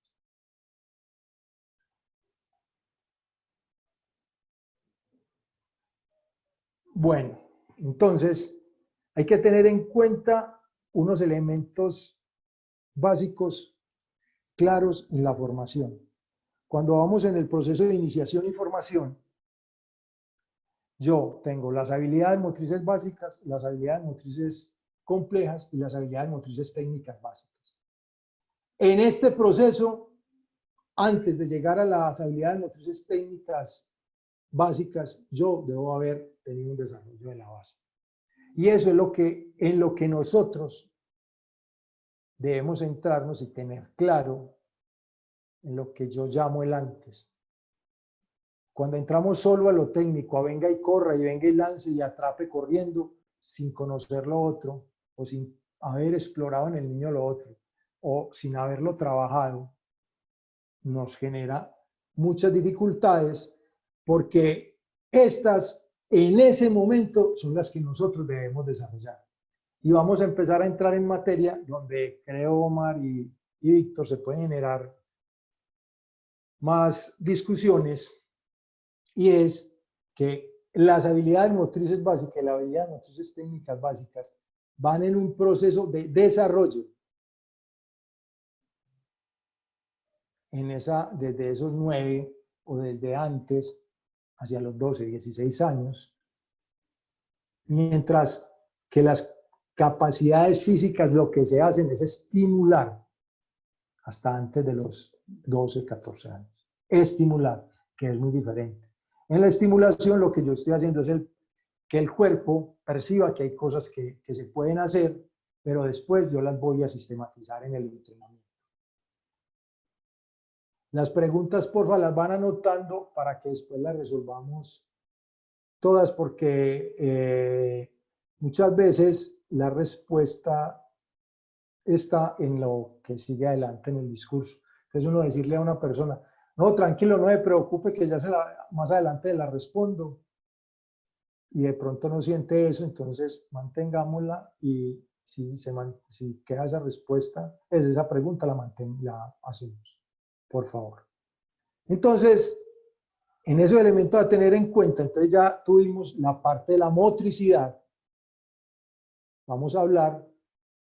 Bueno, entonces hay que tener en cuenta unos elementos básicos claros en la formación. Cuando vamos en el proceso de iniciación y formación, yo tengo las habilidades motrices básicas, las habilidades motrices complejas y las habilidades motrices técnicas básicas. En este proceso, antes de llegar a las habilidades motrices técnicas básicas, yo debo haber tenido un desarrollo de la base. Y eso es en lo que nosotros debemos centrarnos y tener claro en lo que yo llamo el antes. Cuando entramos solo a lo técnico, a venga y corra, y venga y lance y atrape corriendo, sin conocer lo otro, o sin haber explorado en el niño lo otro, o sin haberlo trabajado, nos genera muchas dificultades, porque estas, en ese momento, son las que nosotros debemos desarrollar. Y vamos a empezar a entrar en materia donde creo Omar y Víctor se pueden generar más discusiones, y es que las habilidades motrices básicas y las habilidades motrices técnicas básicas van en un proceso de desarrollo desde esos 9 o desde antes hacia los 12, 16 años, mientras que las capacidades físicas lo que se hacen es estimular hasta antes de los 12, 14 años. Estimular, que es muy diferente. En la estimulación lo que yo estoy haciendo es que el cuerpo perciba que hay cosas que se pueden hacer, pero después yo las voy a sistematizar en el entrenamiento. Las preguntas, porfa, las van anotando para que después las resolvamos todas, porque muchas veces la respuesta está en lo que sigue adelante en el discurso. Entonces uno decirle a una persona, no, tranquilo, no me preocupe que ya más adelante la respondo. y de pronto no siente eso, entonces mantengámosla y si queda esa respuesta, esa pregunta la hacemos, por favor. Entonces, en esos elementos a tener en cuenta, entonces ya tuvimos la parte de la motricidad. Vamos a hablar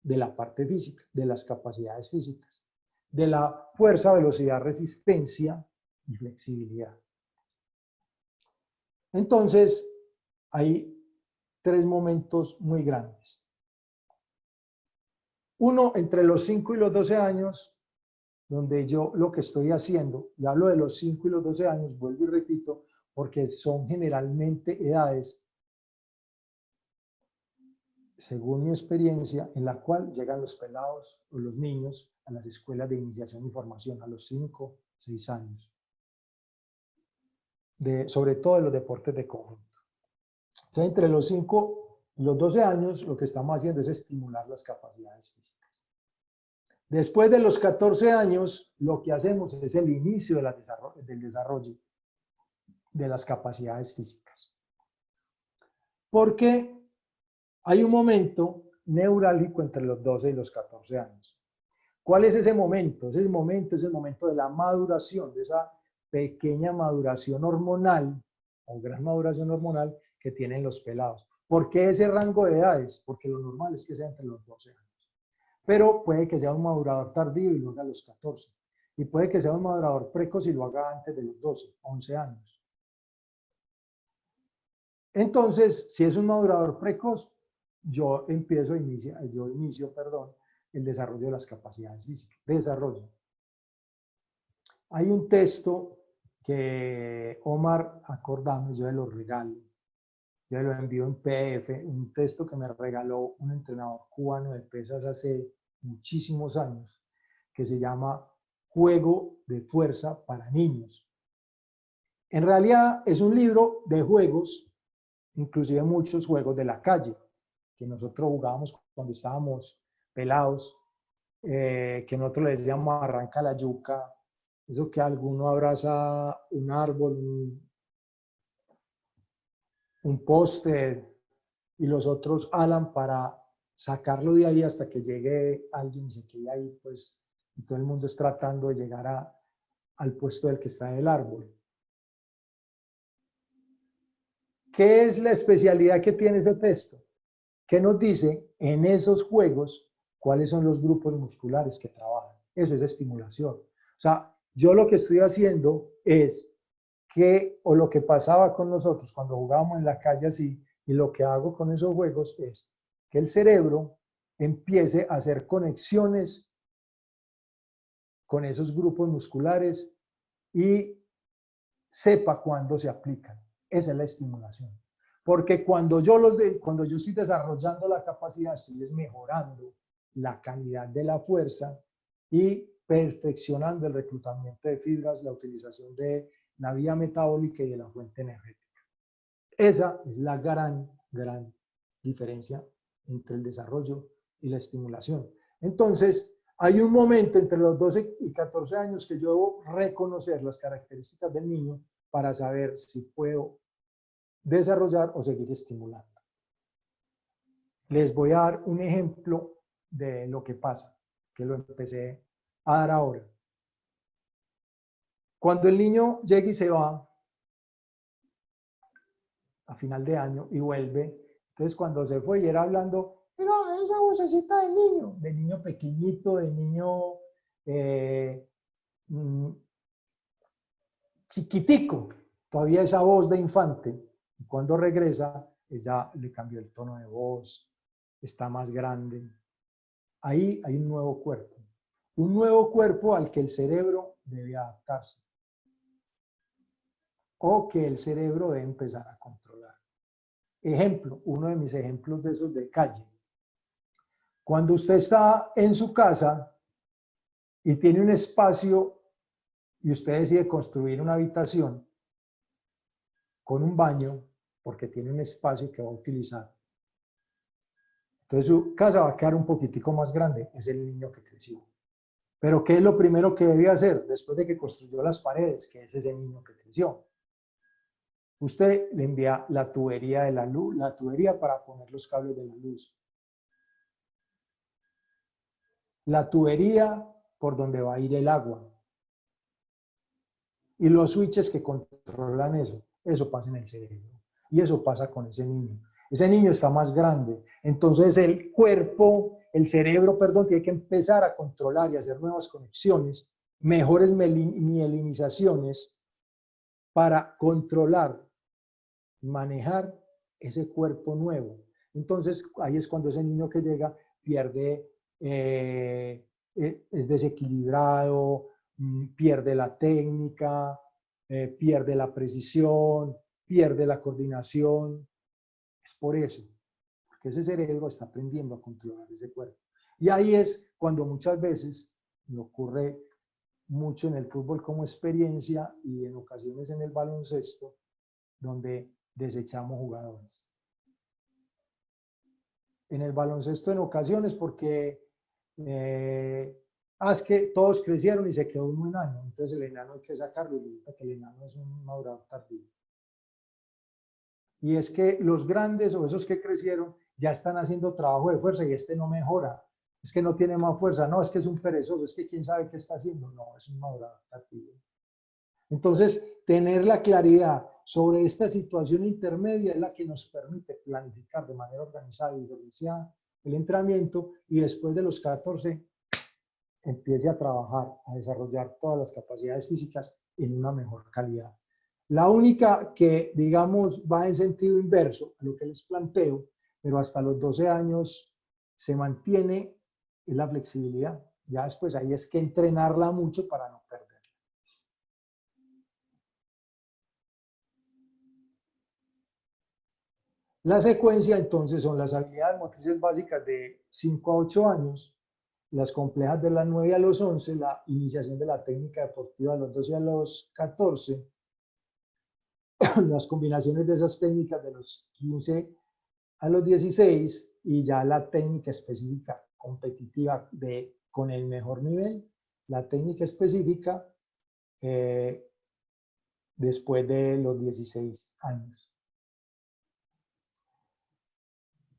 de la parte física, de las capacidades físicas, de la fuerza, velocidad, resistencia y flexibilidad. Entonces, hay tres momentos muy grandes. Uno, entre los 5 y los 12 años, donde yo lo que estoy haciendo, y hablo de los 5 y los 12 años, vuelvo y repito, porque son generalmente edades, según mi experiencia, en la cual llegan los pelados o los niños a las escuelas de iniciación y formación a los 5, 6 años. Sobre todo en los deportes de conjunto. Entonces, entre los 5 y los 12 años, lo que estamos haciendo es estimular las capacidades físicas. Después de los 14 años, lo que hacemos es el inicio del desarrollo de las capacidades físicas. Porque hay un momento neurálgico entre los 12 y los 14 años. ¿Cuál es ese momento? Ese momento es el momento de la maduración, de esa pequeña maduración hormonal o gran maduración hormonal que tienen los pelados. ¿Por qué ese rango de edades? Porque lo normal es que sea entre los 12 años. Pero puede que sea un madurador tardío y lo haga a los 14. Y puede que sea un madurador precoz y lo haga antes de los 12, 11 años. Entonces, si es un madurador precoz, yo inicio el desarrollo de las capacidades físicas. Desarrollo. Hay un texto que Omar, acordame, yo lo regalo. Yo lo envío en PDF, un texto que me regaló un entrenador cubano de pesas hace muchísimos años, que se llama Juego de Fuerza para Niños. En realidad es un libro de juegos, inclusive muchos juegos de la calle, que nosotros jugábamos cuando estábamos pelados, que nosotros le decíamos arranca la yuca, eso que alguno abraza un árbol, un poste, y los otros alan para sacarlo de ahí hasta que llegue alguien y se quede ahí, pues, y todo el mundo es tratando de llegar al puesto del que está en el árbol. ¿Qué es la especialidad que tiene ese texto? ¿Qué nos dice en esos juegos cuáles son los grupos musculares que trabajan? Eso es estimulación. O sea, yo lo que estoy haciendo es o lo que pasaba con nosotros cuando jugábamos en la calle así, y lo que hago con esos juegos es que el cerebro empiece a hacer conexiones con esos grupos musculares y sepa cuándo se aplican. Esa es la estimulación. Porque cuando yo estoy desarrollando la capacidad, estoy mejorando la calidad de la fuerza y perfeccionando el reclutamiento de fibras, la utilización de la vía metabólica y de la fuente energética. Esa es la gran diferencia entre el desarrollo y la estimulación. Entonces, hay un momento entre los 12 y 14 años que yo debo reconocer las características del niño para saber si puedo desarrollar o seguir estimulando. Les voy a dar un ejemplo de lo que pasa, que lo empecé a dar ahora. Cuando el niño llega y se va a final de año y vuelve, entonces cuando se fue y era hablando, era esa vocecita de niño pequeñito, de niño chiquitico, todavía esa voz de infante. Y cuando regresa, ya le cambió el tono de voz, está más grande. Ahí hay un nuevo cuerpo al que el cerebro debe adaptarse o que el cerebro debe empezar a controlar. Ejemplo, uno de mis ejemplos de esos de calle. Cuando usted está en su casa y tiene un espacio y usted decide construir una habitación con un baño porque tiene un espacio que va a utilizar, entonces su casa va a quedar un poquitico más grande, es el niño que creció. Pero ¿qué es lo primero que debe hacer después de que construyó las paredes? Que es ese niño que creció. Usted le envía la tubería de la luz, la tubería para poner los cables de la luz, la tubería por donde va a ir el agua y los switches que controlan eso. Eso pasa en el cerebro y eso pasa con ese niño. Ese niño está más grande, entonces el cuerpo, el cerebro, perdón, tiene que empezar a controlar y hacer nuevas conexiones, mejores mielinizaciones para controlar, manejar ese cuerpo nuevo. Entonces ahí es cuando ese niño que llega pierde, es desequilibrado, pierde la técnica, pierde la precisión, pierde la coordinación. Es por eso, porque ese cerebro está aprendiendo a controlar ese cuerpo. Y ahí es cuando muchas veces me ocurre mucho en el fútbol como experiencia y en ocasiones en el baloncesto, donde desechamos jugadores. En el baloncesto en ocasiones porque es que todos crecieron y se quedó un enano, entonces el enano hay que sacarlo y resulta que el enano es un madurador tardío. Y es que los grandes o esos que crecieron ya están haciendo trabajo de fuerza y este no mejora. Es que no tiene más fuerza, no, es que es un perezoso, es que quién sabe qué está haciendo, no, es un madurador tardío. Entonces, tener la claridad sobre esta situación intermedia es la que nos permite planificar de manera organizada y diferenciada el entrenamiento y después de los 14 empiece a trabajar, a desarrollar todas las capacidades físicas en una mejor calidad. La única que, digamos, va en sentido inverso a lo que les planteo, pero hasta los 12 años se mantiene, es la flexibilidad. Ya después ahí es que entrenarla mucho para no perder. La secuencia entonces son las habilidades motrices básicas de 5 a 8 años, las complejas de las 9 a los 11, la iniciación de la técnica deportiva a los 12 a los 14, las combinaciones de esas técnicas de los 15 a los 16 y ya la técnica específica competitiva con el mejor nivel, la técnica específica después de los 16 años.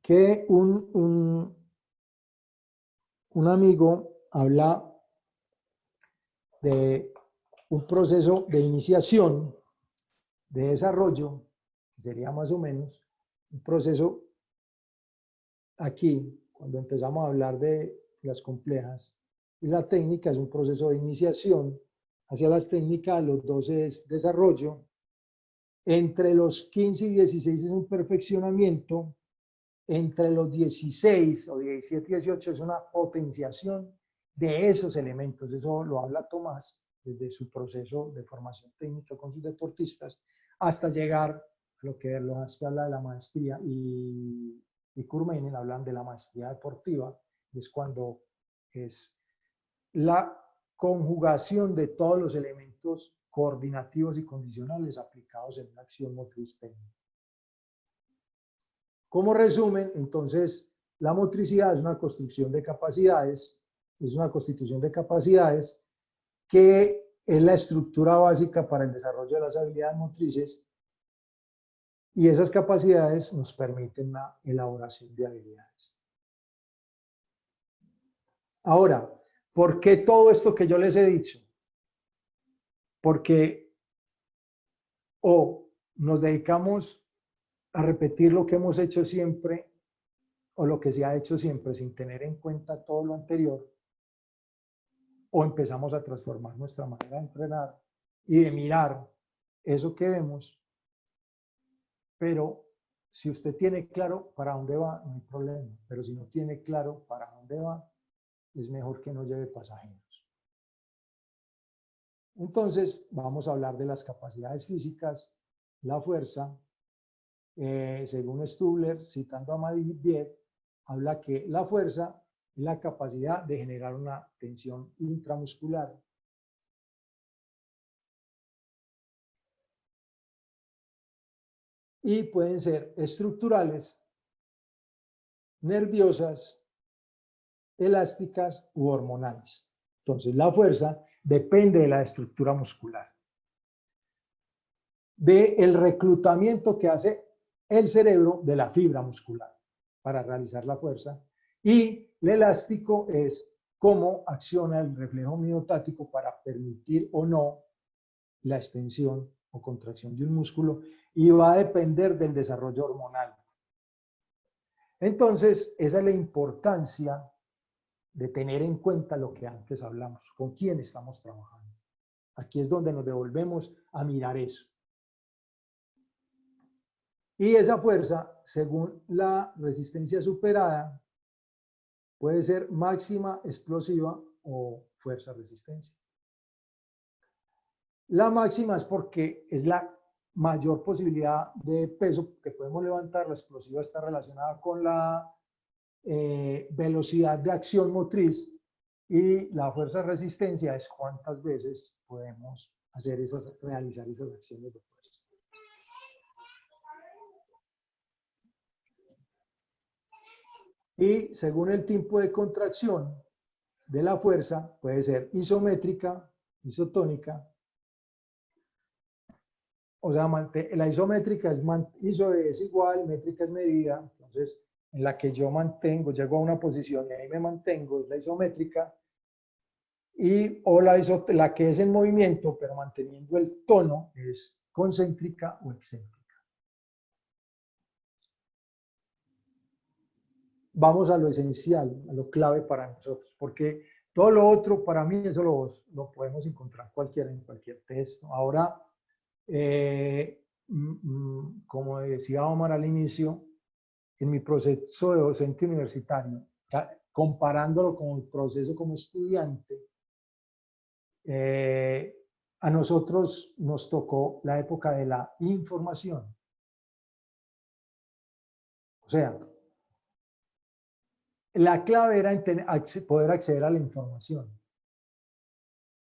Que un amigo habla de un proceso de iniciación, de desarrollo, que sería más o menos un proceso aquí, cuando empezamos a hablar de las complejas, y la técnica es un proceso de iniciación hacia las técnicas, los 12 es desarrollo, entre los 15 y 16 es un perfeccionamiento, entre los 16 o 17 y 18 es una potenciación de esos elementos. Eso lo habla Tomás desde su proceso de formación técnica con sus deportistas hasta llegar a lo que habla de la maestría y Kurmeinen hablan de la maestría deportiva, y es cuando es la conjugación de todos los elementos coordinativos y condicionales aplicados en una acción motriz técnica. Como resumen, entonces, la motricidad es una construcción de capacidades, es una constitución de capacidades que es la estructura básica para el desarrollo de las habilidades motrices y esas capacidades nos permiten la elaboración de habilidades. Ahora, ¿por qué todo esto que yo les he dicho? Porque o nos dedicamos a repetir lo que hemos hecho siempre o lo que se ha hecho siempre sin tener en cuenta todo lo anterior, o empezamos a transformar nuestra manera de entrenar y de mirar eso que vemos, pero si usted tiene claro para dónde va, no hay problema, pero si no tiene claro para dónde va, es mejor que no lleve pasajeros. Entonces, vamos a hablar de las capacidades físicas, la fuerza. Según Stubler, citando a Madiviev, habla que la fuerza es la capacidad de generar una tensión intramuscular. Y pueden ser estructurales, nerviosas, elásticas u hormonales. Entonces, la fuerza depende de la estructura muscular. del reclutamiento que hace el cerebro de la fibra muscular para realizar la fuerza. Y el elástico es cómo acciona el reflejo miotático para permitir o no la extensión o contracción de un músculo, y va a depender del desarrollo hormonal. Entonces, esa es la importancia de tener en cuenta lo que antes hablamos, con quién estamos trabajando. Aquí es donde nos devolvemos a mirar eso. Y esa fuerza, según la resistencia superada, puede ser máxima explosiva o fuerza resistencia. La máxima es porque es la mayor posibilidad de peso que podemos levantar. La explosiva está relacionada con la velocidad de acción motriz, y la fuerza de resistencia es cuántas veces podemos realizar esas acciones de fuerza. Y según el tipo de contracción de la fuerza, puede ser isométrica, isotónica. O sea, la isométrica es iso es igual, métrica es medida. Entonces, en la que yo mantengo, llego a una posición y ahí me mantengo, es la isométrica. O la que es en movimiento, pero manteniendo el tono, es concéntrica o excéntrica. Vamos a lo esencial, a lo clave para nosotros, porque todo lo otro, para mí, eso lo podemos encontrar en cualquier texto. Ahora, como decía Omar al inicio, en mi proceso de docente universitario, comparándolo con el proceso como estudiante, a nosotros nos tocó la época de la información. O sea, la clave era poder acceder a la información.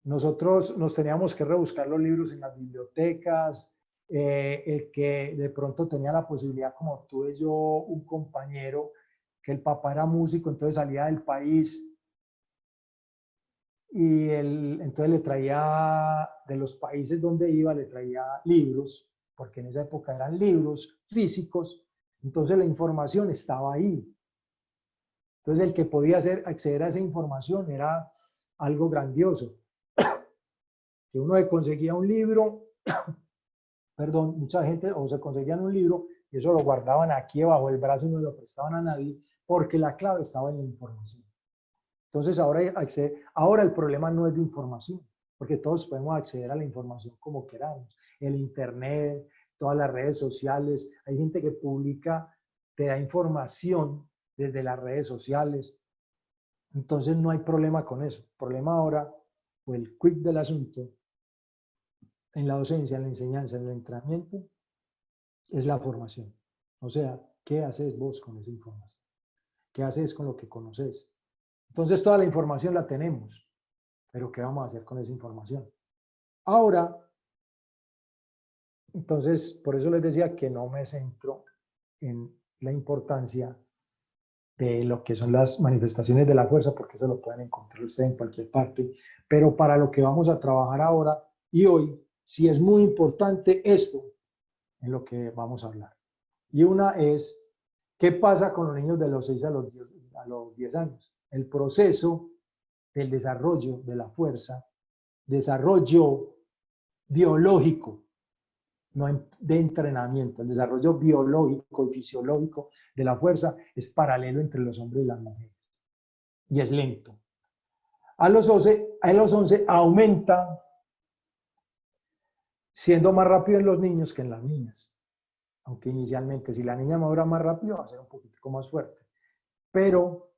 Nosotros nos teníamos que rebuscar los libros en las bibliotecas. El que de pronto tenía la posibilidad, como tuve yo un compañero que el papá era músico, entonces salía del país y entonces le traía, de los países donde iba, le traía libros, porque en esa época eran libros físicos, entonces la información estaba ahí. Entonces el que podía acceder a esa información era algo grandioso. Que uno conseguía un libro, perdón, mucha gente o se conseguían un libro y eso lo guardaban aquí bajo el brazo y no lo prestaban a nadie, porque la clave estaba en la información. Entonces ahora el problema no es de información, porque todos podemos acceder a la información como queramos. El internet, todas las redes sociales, hay gente que publica, te da información desde las redes sociales. Entonces no hay problema con eso. El problema ahora, o el quick del asunto, en la docencia, en la enseñanza, en el entrenamiento, es la formación. O sea, ¿qué haces vos con esa información? ¿Qué haces con lo que conoces? Entonces toda la información la tenemos, pero ¿qué vamos a hacer con esa información? Ahora, entonces, por eso les decía que no me centro en la importancia de lo que son las manifestaciones de la fuerza, porque eso lo pueden encontrar ustedes en cualquier parte, pero para lo que vamos a trabajar ahora y hoy, sí es muy importante esto en lo que vamos a hablar. Y una es, ¿qué pasa con los niños de los 6 a los 10 años? El proceso del desarrollo de la fuerza, desarrollo biológico, no de entrenamiento, el desarrollo biológico y fisiológico de la fuerza es paralelo entre los hombres y las mujeres. Y es lento. A los 11 aumenta, siendo más rápido en los niños que en las niñas. Aunque inicialmente, si la niña madura más rápido, va a ser un poquito más fuerte. Pero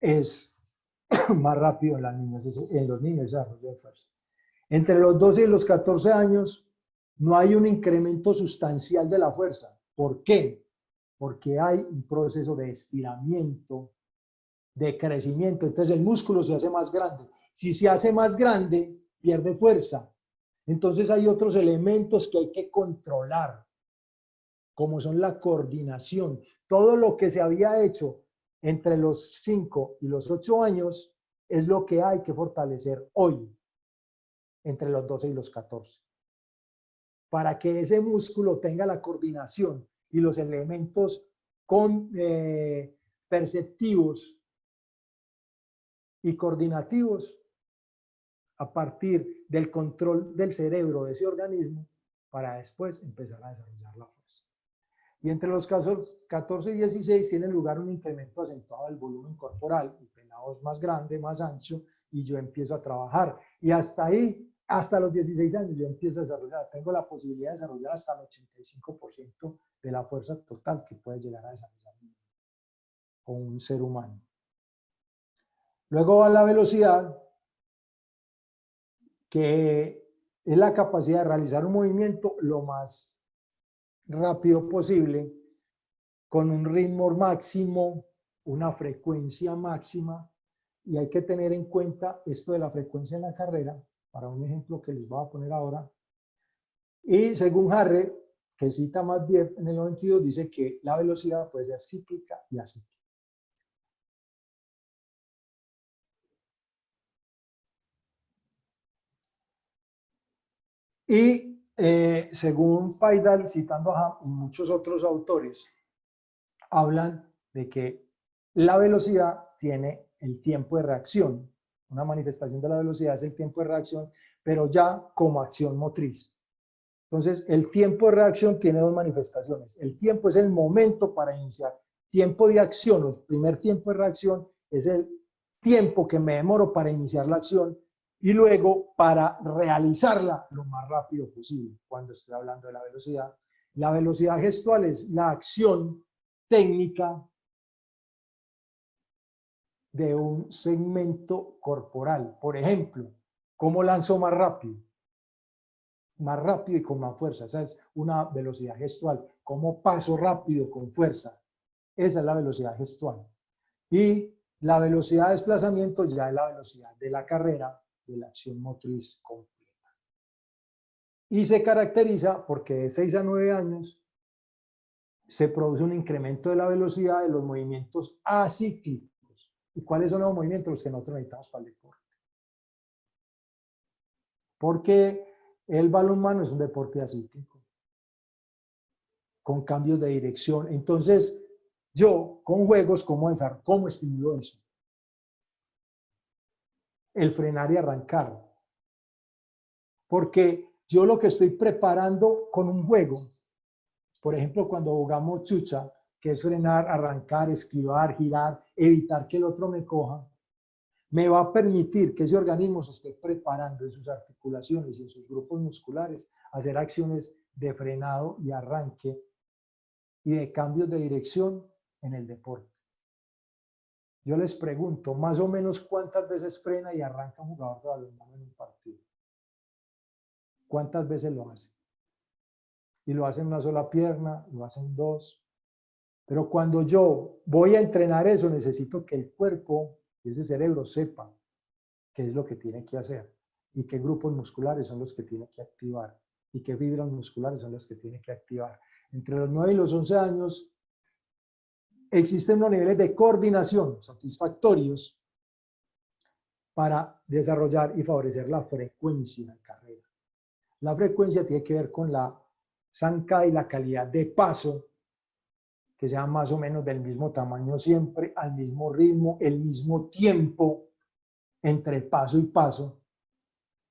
es más rápido en las niñas, en los niños el desarrollo de fuerza. Entre los 12 y los 14 años no hay un incremento sustancial de la fuerza. ¿Por qué? Porque hay un proceso de estiramiento, de crecimiento. Entonces el músculo se hace más grande. Si se hace más grande, pierde fuerza. Entonces hay otros elementos que hay que controlar, como son la coordinación. Todo lo que se había hecho entre los 5 y los 8 años es lo que hay que fortalecer hoy, entre los 12 y los 14. para que ese músculo tenga la coordinación y los elementos perceptivos y coordinativos a partir del control del cerebro de ese organismo para después empezar a desarrollar la fuerza. Y entre los casos 14 y 16 tiene lugar un incremento acentuado del volumen corporal, el pelado es más grande, más ancho, y yo empiezo a trabajar. Y hasta ahí, hasta los 16 años, yo empiezo a desarrollar, tengo la posibilidad de desarrollar hasta el 85% de la fuerza total que puede llegar a desarrollar con un ser humano. Luego va la velocidad, que es la capacidad de realizar un movimiento lo más rápido posible, con un ritmo máximo, una frecuencia máxima, y hay que tener en cuenta esto de la frecuencia en la carrera, para un ejemplo que les voy a poner ahora. Y según Harre, que cita más bien en el 92, dice que la velocidad puede ser cíclica y acíclica. Y según Paidal, citando a Ham y muchos otros autores, hablan de que la velocidad tiene el tiempo de reacción. Una manifestación de la velocidad es el tiempo de reacción, pero ya como acción motriz. Entonces, el tiempo de reacción tiene dos manifestaciones. El tiempo es el momento para iniciar. Tiempo de acción, el primer tiempo de reacción, es el tiempo que me demoro para iniciar la acción y luego para realizarla lo más rápido posible, cuando estoy hablando de la velocidad. La velocidad gestual es la acción técnica de un segmento corporal. Por ejemplo, ¿cómo lanzo más rápido? Más rápido y con más fuerza. Esa es una velocidad gestual. ¿Cómo paso rápido con fuerza? Esa es la velocidad gestual. Y la velocidad de desplazamiento ya es la velocidad de la carrera, de la acción motriz completa. Y se caracteriza porque de 6 a 9 años se produce un incremento de la velocidad de los movimientos acíclicos. ¿Y cuáles son los movimientos? Los que nosotros necesitamos para el deporte. Porque el balonmano es un deporte acíclico, con cambios de dirección. Entonces, yo con juegos, ¿cómo estimulo eso? El frenar y arrancar. Porque yo lo que estoy preparando con un juego, por ejemplo, cuando jugamos chucha, que es frenar, arrancar, esquivar, girar, evitar que el otro me coja, me va a permitir que ese organismo se esté preparando en sus articulaciones y en sus grupos musculares a hacer acciones de frenado y arranque y de cambios de dirección en el deporte. Yo les pregunto, más o menos, ¿cuántas veces frena y arranca un jugador de balonmano en un partido? ¿Cuántas veces lo hace? Y lo hace en una sola pierna, lo hace en dos. Pero cuando yo voy a entrenar eso, necesito que el cuerpo y ese cerebro sepa qué es lo que tiene que hacer y qué grupos musculares son los que tiene que activar y qué fibras musculares son las que tiene que activar. Entre los 9 y los 11 años existen unos niveles de coordinación satisfactorios para desarrollar y favorecer la frecuencia en carrera. La frecuencia tiene que ver con la zancada y la calidad de paso, que sean más o menos del mismo tamaño siempre, al mismo ritmo, el mismo tiempo entre paso y paso,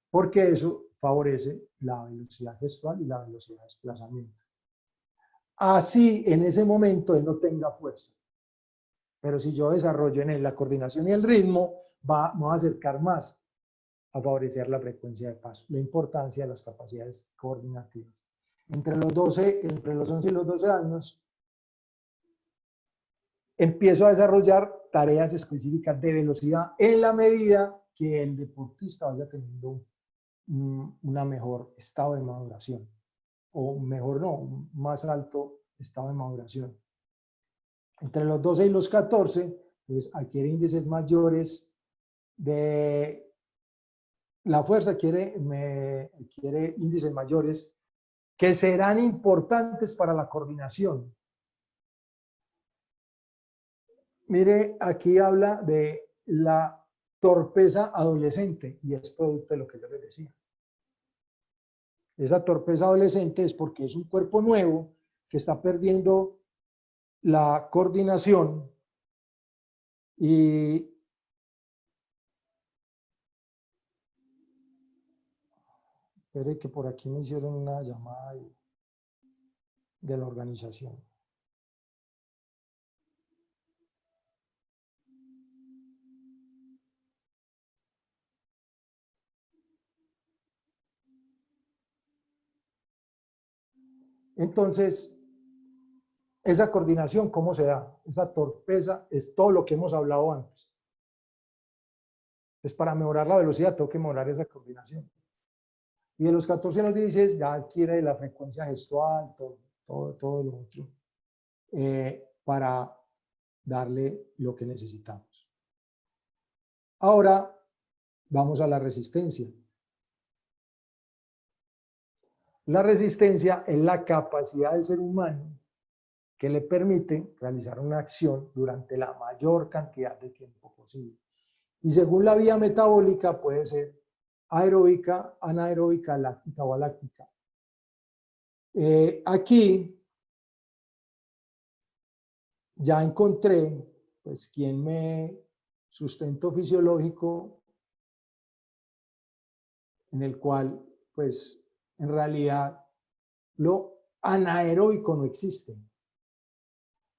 porque eso favorece la velocidad gestual y la velocidad de desplazamiento. Así, en ese momento, él no tenga fuerza. Pero si yo desarrollo en él la coordinación y el ritmo, me va a acercar más a favorecer la frecuencia de paso, la importancia de las capacidades coordinativas. Entre los 11 y los 12 años, empiezo a desarrollar tareas específicas de velocidad en la medida que el deportista vaya teniendo un mejor estado de maduración, o mejor no, un más alto estado de maduración. Entre los 12 y los 14, pues adquiere índices mayores de la fuerza, adquiere índices mayores que serán importantes para la coordinación. Mire, aquí habla de la torpeza adolescente y es producto de lo que yo les decía. esa torpeza adolescente es porque es un cuerpo nuevo que está perdiendo la coordinación y espere que por aquí me hicieron una llamada de la organización. Entonces, esa coordinación, ¿cómo se da? Esa torpeza es todo lo que hemos hablado antes. Es para mejorar la velocidad, tengo que mejorar esa coordinación. Y de los 14 a los 16 ya adquiere la frecuencia gestual, todo lo otro, para darle lo que necesitamos. Ahora vamos a la resistencia. La resistencia es la capacidad del ser humano que le permite realizar una acción durante la mayor cantidad de tiempo posible. Y según la vía metabólica puede ser aeróbica, anaeróbica, láctica o aláctica. Aquí ya encontré, pues, quien me sustento fisiológico en el cual, pues, en realidad lo anaeróbico no existe.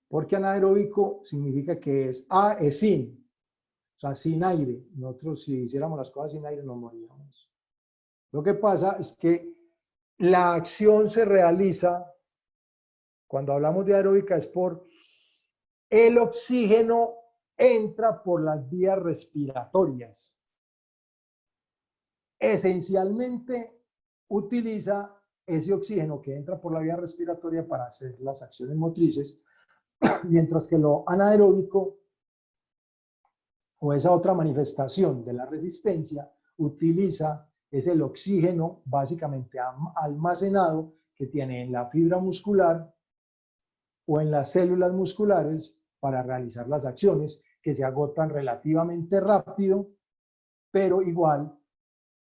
Porque anaeróbico significa que es sin, o sea, sin aire. Nosotros, si hiciéramos las cosas sin aire, nos moríamos. Lo que pasa es que la acción se realiza, cuando hablamos de aeróbica, es por el oxígeno entra por las vías respiratorias. Esencialmente utiliza ese oxígeno que entra por la vía respiratoria para hacer las acciones motrices, mientras que lo anaeróbico o esa otra manifestación de la resistencia utiliza es el oxígeno básicamente almacenado que tiene en la fibra muscular o en las células musculares para realizar las acciones que se agotan relativamente rápido, pero igual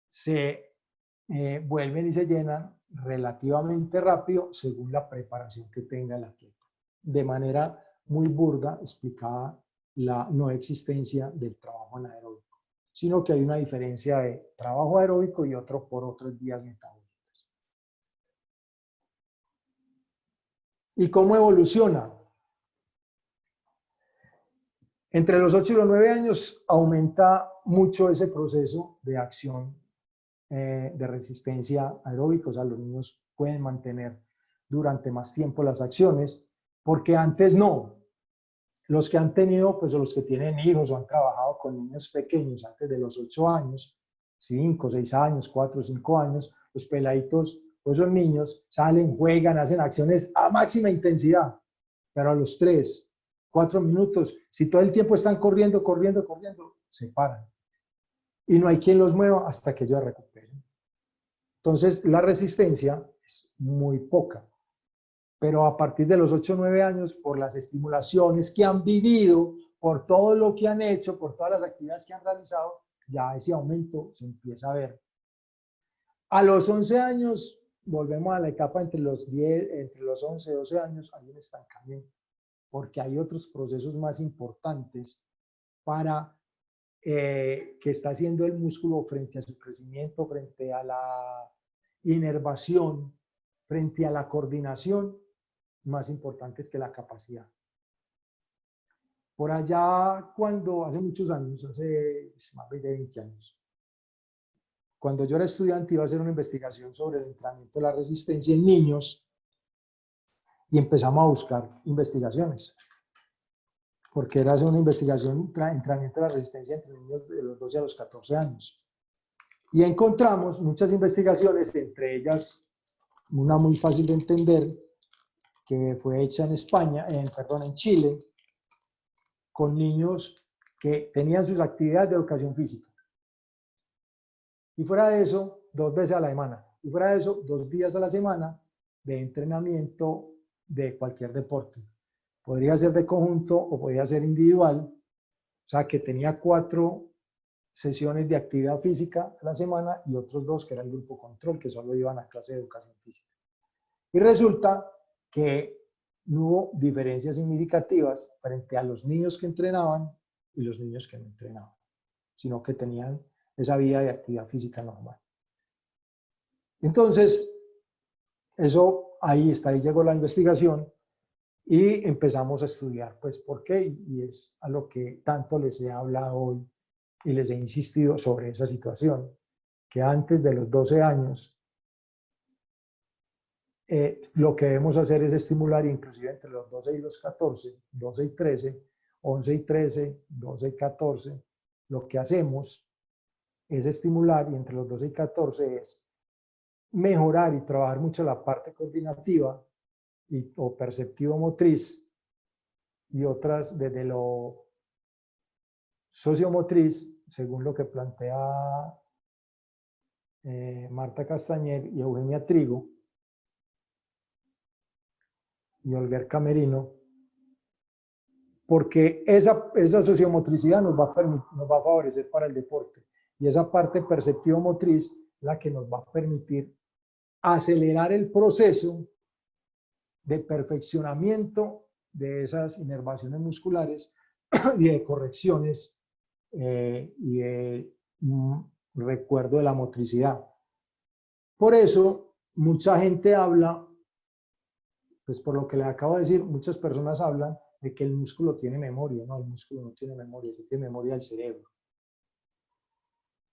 se vuelven y se llenan relativamente rápido según la preparación que tenga el atleta. De manera muy burda explicada la no existencia del trabajo anaeróbico, sino que hay una diferencia de trabajo aeróbico y otro por otras vías metabólicas. ¿Y cómo evoluciona? Entre los 8 y los 9 años aumenta mucho ese proceso de acción de resistencia aeróbica, o sea, los niños pueden mantener durante más tiempo las acciones, porque antes no. Los que han tenido, pues, o los que tienen hijos o han trabajado con niños pequeños antes de los 8 años, 5, 6 años, 4, 5 años, los peladitos, pues esos niños salen, juegan, hacen acciones a máxima intensidad, pero a los 3, 4 minutos, si todo el tiempo están corriendo, se paran. Y no hay quien los mueva hasta que ellos recuperen. Entonces, la resistencia es muy poca. Pero a partir de los 8 o 9 años, por las estimulaciones que han vivido, por todo lo que han hecho, por todas las actividades que han realizado, ya ese aumento se empieza a ver. A los 11 años, volvemos a la etapa entre los 11 y 12 años, hay un estancamiento, porque hay otros procesos más importantes para que está haciendo el músculo frente a su crecimiento, frente a la inervación, frente a la coordinación, más importantes que la capacidad. Por allá, cuando hace muchos años, hace más de 20 años, cuando yo era estudiante iba a hacer una investigación sobre el entrenamiento de la resistencia en niños y empezamos a buscar investigaciones. Porque era hacer una investigación, entrenamiento de la resistencia entre niños de los 12 a los 14 años. Y encontramos muchas investigaciones, entre ellas una muy fácil de entender, que fue hecha en España, en Chile, con niños que tenían sus actividades de educación física. Y fuera de eso, 2 veces a la semana. Y fuera de eso, 2 días a la semana de entrenamiento de cualquier deporte. Podría ser de conjunto o podría ser individual. O sea, que tenía 4 sesiones de actividad física a la semana y otros 2 que era el grupo control, que solo iban a clase de educación física. Y resulta que no hubo diferencias significativas frente a los niños que entrenaban y los niños que no entrenaban, sino que tenían esa vía de actividad física normal. Entonces, eso ahí está, ahí llegó la investigación y empezamos a estudiar, pues, por qué, y es a lo que tanto les he hablado hoy y les he insistido sobre esa situación, que antes de los 12 años, lo que debemos hacer es estimular inclusive entre los 12 y los 14, 12 y 13, 11 y 13, 12 y 14, lo que hacemos es estimular y entre los 12 y 14 es mejorar y trabajar mucho la parte coordinativa o perceptivo motriz y otras desde lo sociomotriz, según lo que plantea Marta Castañer y Eugenia Trigo y Olver Camerino, porque esa sociomotricidad nos va a favorecer para el deporte y esa parte perceptivo motriz la que nos va a permitir acelerar el proceso de perfeccionamiento de esas inervaciones musculares y de correcciones y de recuerdo de la motricidad. Por eso, mucha gente habla, pues por lo que les acabo de decir, muchas personas hablan de que el músculo tiene memoria. No, el músculo no tiene memoria, tiene memoria del cerebro.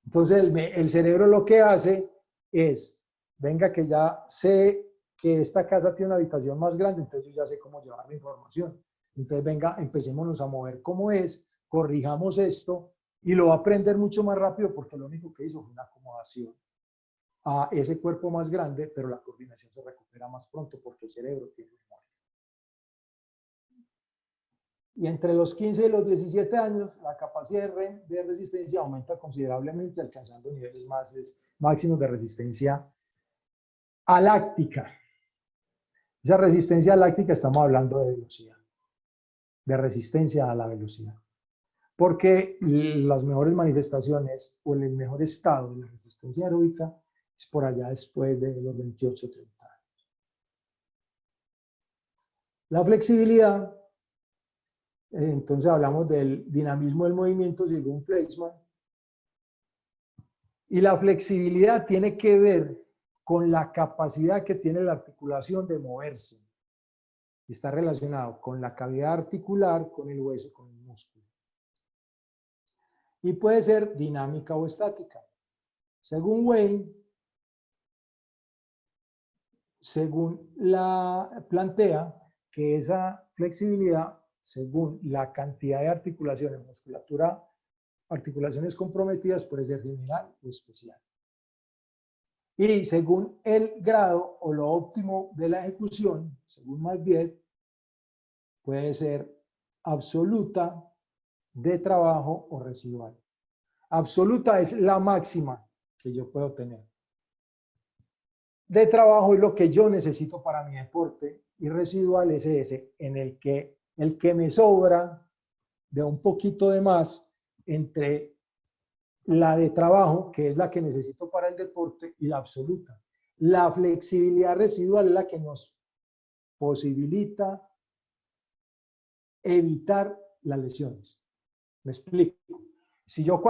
Entonces, el cerebro lo que hace es, venga que ya sé que esta casa tiene una habitación más grande, entonces yo ya sé cómo llevar la información. Entonces, venga, empecémonos a mover como es, corrijamos esto y lo va a aprender mucho más rápido porque lo único que hizo fue una acomodación a ese cuerpo más grande, pero la coordinación se recupera más pronto porque el cerebro tiene memoria. Y entre los 15 y los 17 años, la capacidad de resistencia aumenta considerablemente, alcanzando niveles máximos de resistencia aláctica. Esa resistencia aláctica estamos hablando de velocidad, de resistencia a la velocidad. Porque las mejores manifestaciones o el mejor estado de la resistencia aeróbica es por allá después de los 28 o 30 años. La flexibilidad, entonces hablamos del dinamismo del movimiento según Fleischmann. Y la flexibilidad tiene que ver con la capacidad que tiene la articulación de moverse. Está relacionado con la cavidad articular, con el hueso, con el músculo. Y puede ser dinámica o estática. Según Wayne, según la plantea que esa flexibilidad, según la cantidad de articulaciones, musculatura, articulaciones comprometidas, puede ser general o especial. Y según el grado o lo óptimo de la ejecución, según Malviet, puede ser absoluta, de trabajo o residual. Absoluta es la máxima que yo puedo tener. De trabajo es lo que yo necesito para mi deporte y residual es ese en el que me sobra de un poquito de más entre la de trabajo, que es la que necesito para el deporte, y la absoluta. La flexibilidad residual es la que nos posibilita evitar las lesiones. Me explico. Si yo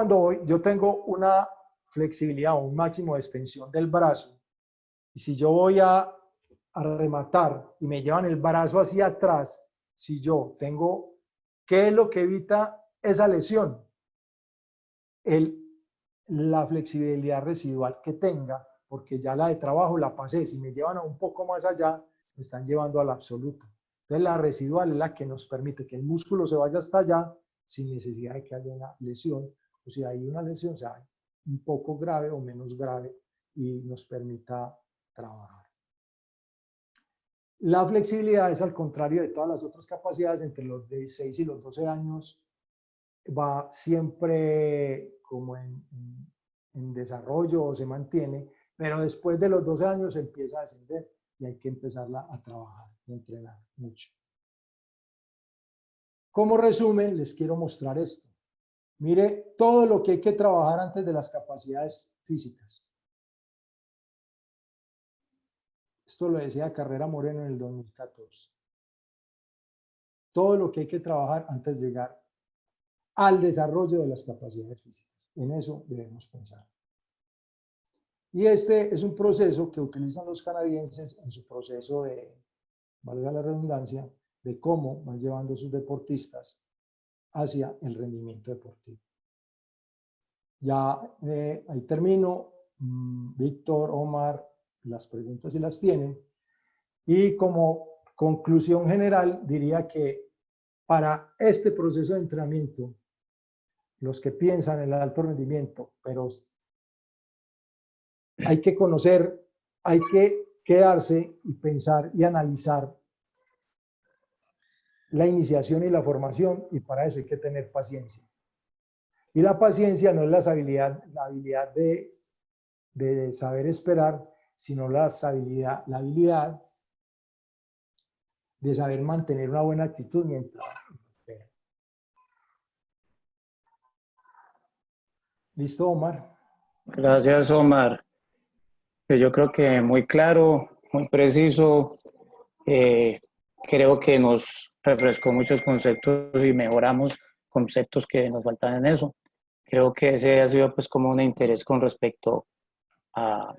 yo tengo una flexibilidad o un máximo de extensión del brazo, y si yo voy a rematar y me llevan el brazo hacia atrás, si yo tengo, ¿qué es lo que evita esa lesión? La flexibilidad residual que tenga, porque ya la de trabajo la pasé. Si me llevan a un poco más allá, me están llevando a la absoluta. Entonces la residual es la que nos permite que el músculo se vaya hasta allá sin necesidad de que haya una lesión, o si hay una lesión sea un poco grave o menos grave y nos permita trabajar. La flexibilidad es al contrario de todas las otras capacidades, entre los 16 y los 12 años va siempre como en desarrollo o se mantiene, pero después de los 12 años empieza a descender y hay que empezarla a trabajar y entrenar mucho. Como resumen, les quiero mostrar esto. Mire todo lo que hay que trabajar antes de las capacidades físicas. Esto lo decía Carrera Moreno en el 2014. Todo lo que hay que trabajar antes de llegar al desarrollo de las capacidades físicas. En eso debemos pensar. Y este es un proceso que utilizan los canadienses en su proceso de, valga la redundancia, de cómo van llevando sus deportistas hacia el rendimiento deportivo. Ya ahí termino. Víctor, Omar, las preguntas si las tienen. Y como conclusión general, diría que para este proceso de entrenamiento, los que piensan en el alto rendimiento, pero hay que conocer, hay que quedarse y pensar y analizar la iniciación y la formación, y para eso hay que tener paciencia. Y la paciencia no es la habilidad de saber esperar, sino la habilidad de saber mantener una buena actitud mientras espera. ¿Listo, Omar? Gracias, Omar. Yo creo que muy claro, muy preciso. Creo que nos refrescó muchos conceptos y mejoramos conceptos que nos faltaban en eso. Creo que ese ha sido pues como un interés con respecto a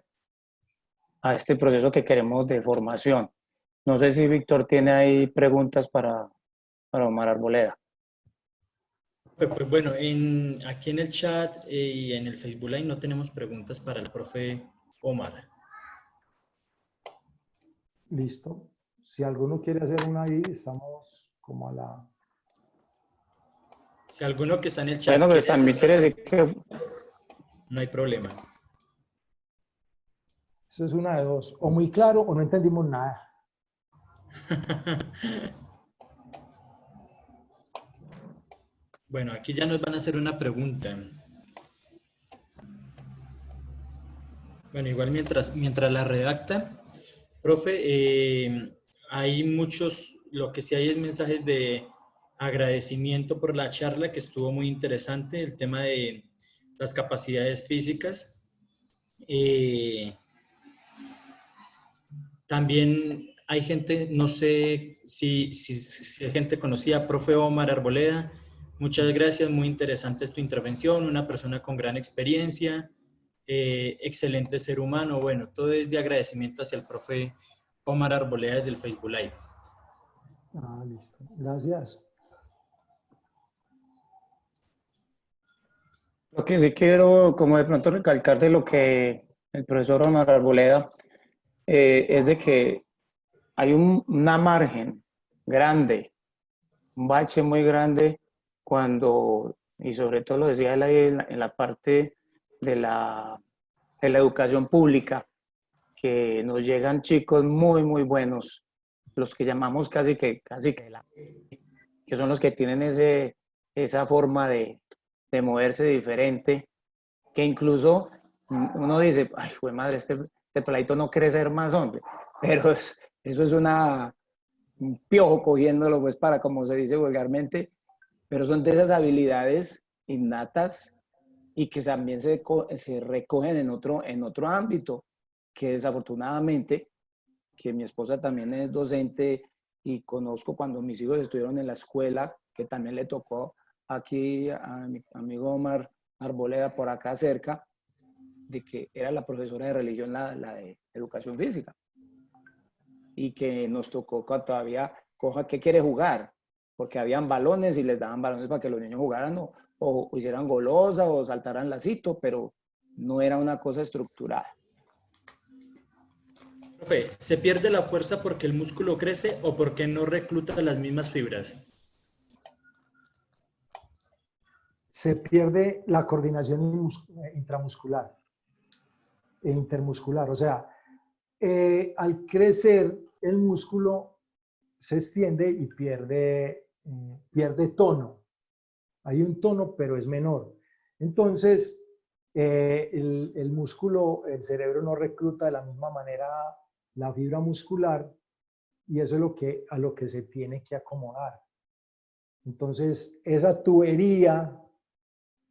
este proceso que queremos de formación. No sé si Víctor tiene ahí preguntas para Omar Arboleda. Pues bueno, aquí en el chat y en el Facebook Live no tenemos preguntas para el profe Omar. Listo. Si alguno quiere hacer una ahí, estamos como a la... Si alguno que está en el chat... Bueno, pues también quiere decir que... No hay problema. Eso es una de dos. O muy claro o no entendimos nada. Bueno, aquí ya nos van a hacer una pregunta. Bueno, igual mientras la redacta, profe, hay muchos, lo que sí hay es mensajes de agradecimiento por la charla, que estuvo muy interesante, el tema de las capacidades físicas. También hay gente, no sé si hay gente conocida, profe Omar Arboleda, muchas gracias, muy interesante tu intervención, una persona con gran experiencia, excelente ser humano, bueno, todo es de agradecimiento hacia el profe Omar Arboleda desde el Facebook Live. Ah, listo. Gracias. Lo que sí quiero, como de pronto recalcar de lo que el profesor Omar Arboleda, es de que hay una margen grande, un bache muy grande cuando, y sobre todo lo decía él ahí en la parte de la educación pública, que nos llegan chicos muy, muy buenos, los que llamamos casi que son los que tienen esa forma de moverse diferente, que incluso uno dice, ay, güey madre, este peladito no quiere ser más hombre, pero eso es un piojo cogiéndolo, pues para como se dice vulgarmente, pero son de esas habilidades innatas y que también se recogen en otro ámbito, que desafortunadamente, que mi esposa también es docente y conozco cuando mis hijos estuvieron en la escuela, que también le tocó aquí a mi amigo Omar Arboleda por acá cerca, de que era la profesora de religión, la de educación física, y que nos tocó todavía, coja, ¿qué quiere jugar? Porque habían balones y les daban balones para que los niños jugaran o hicieran golosa o saltaran lacito, pero no era una cosa estructurada. Profe, ¿se pierde la fuerza porque el músculo crece o porque no recluta las mismas fibras? Se pierde la coordinación intramuscular e intermuscular. O sea, al crecer el músculo se extiende y pierde tono. Hay un tono, pero es menor. Entonces, el músculo, el cerebro no recluta de la misma manera la fibra muscular y eso es a lo que se tiene que acomodar. Entonces, esa tubería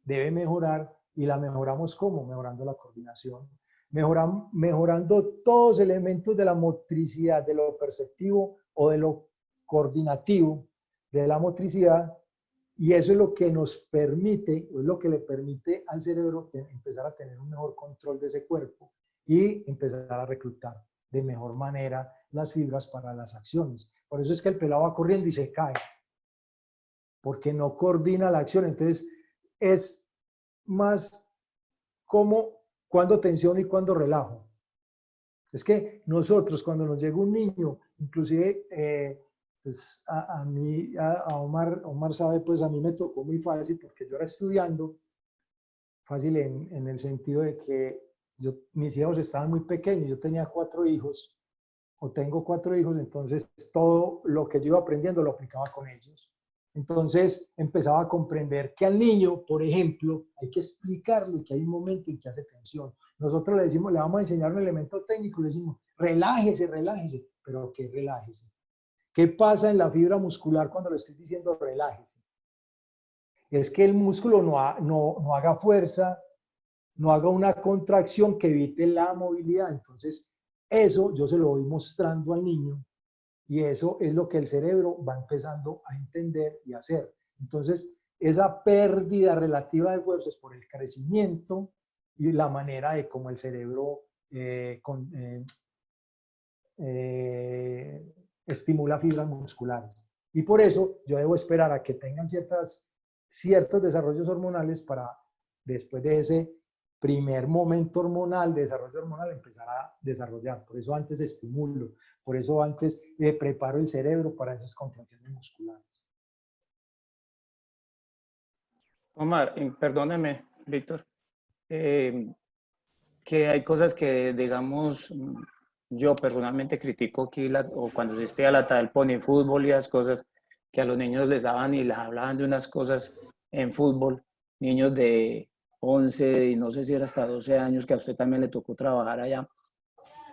debe mejorar, y la mejoramos ¿cómo? Mejorando la coordinación, mejorando todos los elementos de la motricidad, de lo perceptivo o de lo coordinativo, de la motricidad, y eso es lo que nos permite, es lo que le permite al cerebro empezar a tener un mejor control de ese cuerpo y empezar a reclutar de mejor manera las fibras para las acciones. Por eso es que el pelado va corriendo y se cae, porque no coordina la acción. Entonces es más como cuando tensiono y cuando relajo. Es que nosotros cuando nos llega un niño, inclusive pues a mí, a Omar sabe, pues a mí me tocó muy fácil porque yo era estudiando, fácil en el sentido de que mis hijos estaban muy pequeños, yo tenía 4 hijos, o tengo 4 hijos, entonces todo lo que yo iba aprendiendo lo aplicaba con ellos. Entonces empezaba a comprender que al niño, por ejemplo, hay que explicarle que hay un momento en que hace tensión. Nosotros le decimos, le vamos a enseñar un elemento técnico, le decimos, relájese, relájese, pero ¿qué relájese? ¿Qué pasa en la fibra muscular cuando le estoy diciendo relájese? Es que el músculo no haga fuerza, no haga una contracción que evite la movilidad. Entonces, eso yo se lo voy mostrando al niño y eso es lo que el cerebro va empezando a entender y hacer. Entonces, esa pérdida relativa de fuerzas por el crecimiento y la manera de cómo el cerebro estimula fibras musculares. Y por eso yo debo esperar a que tengan ciertos desarrollos hormonales para después de ese primer momento hormonal, de desarrollo hormonal, empezar a desarrollar. Por eso antes estimulo, por eso antes preparo el cerebro para esas contracciones musculares. Omar, perdóneme, Víctor, que hay cosas que, digamos, yo personalmente critico aquí, o cuando asistía a la del pony fútbol y las cosas que a los niños les daban y les hablaban de unas cosas en fútbol, niños de 11 y no sé si era hasta 12 años, que a usted también le tocó trabajar allá,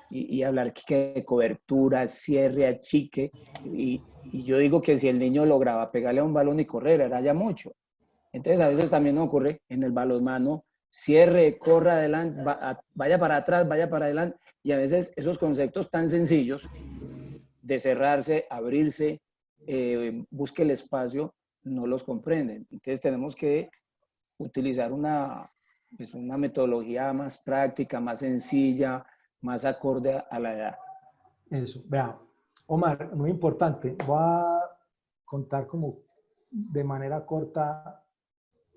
y hablar que de cobertura, cierre, achique, y yo digo que si el niño lograba pegarle a un balón y correr, era ya mucho. Entonces a veces también ocurre en el balonmano, cierre, corra adelante, vaya para atrás, vaya para adelante, y a veces esos conceptos tan sencillos de cerrarse, abrirse, busque el espacio, no los comprenden. Entonces tenemos que utilizar una metodología más práctica, más sencilla, más acorde a la edad. Eso, vea, Omar, muy importante, voy a contar como de manera corta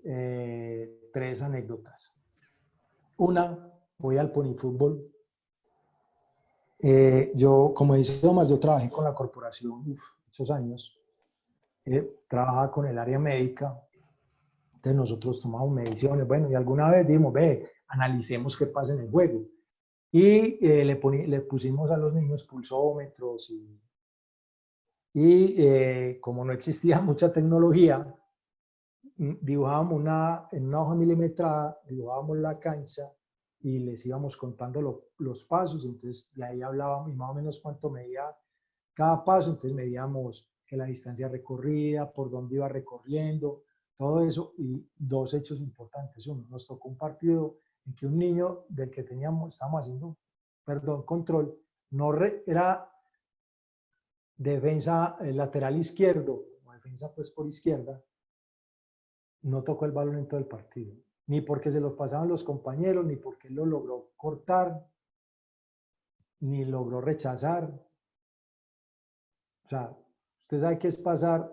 3 anécdotas. Una, voy al ponifútbol. Yo, como dice Omar, yo trabajé con la corporación muchos años. Trabajaba con el área médica. Entonces nosotros tomamos mediciones. Bueno, y alguna vez dijimos, analicemos qué pasa en el juego. Y le pusimos a los niños pulsómetros y como no existía mucha tecnología, dibujábamos en una hoja milimetrada, dibujábamos la cancha y les íbamos contando los pasos. Entonces de ahí hablábamos y más o menos cuánto medía cada paso. Entonces medíamos que la distancia recorrida, por dónde iba recorriendo, todo eso. Y 2 hechos importantes. Uno, nos tocó un partido en que un niño del que estábamos haciendo, control, era defensa lateral izquierdo, o defensa pues por izquierda, no tocó el balón en todo el partido. Ni porque se los pasaban los compañeros, ni porque él lo logró cortar, ni logró rechazar. O sea, usted sabe que es pasar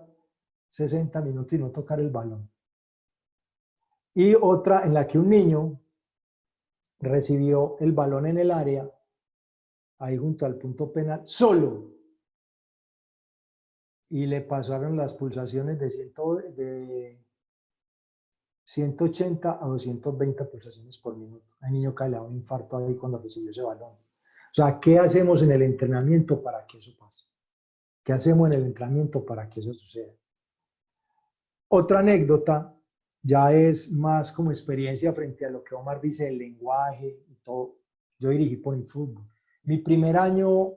60 minutos y no tocar el balón. Y otra en la que un niño recibió el balón en el área, ahí junto al punto penal, solo. Y le pasaron las pulsaciones de 180 a 220 pulsaciones por minuto. Hay niño que le da un infarto ahí cuando recibió ese balón. O sea, ¿qué hacemos en el entrenamiento para que eso pase? ¿Qué hacemos en el entrenamiento para que eso suceda? Otra anécdota ya es más como experiencia frente a lo que Omar dice, el lenguaje y todo. Yo dirigí ponifútbol. Mi primer año,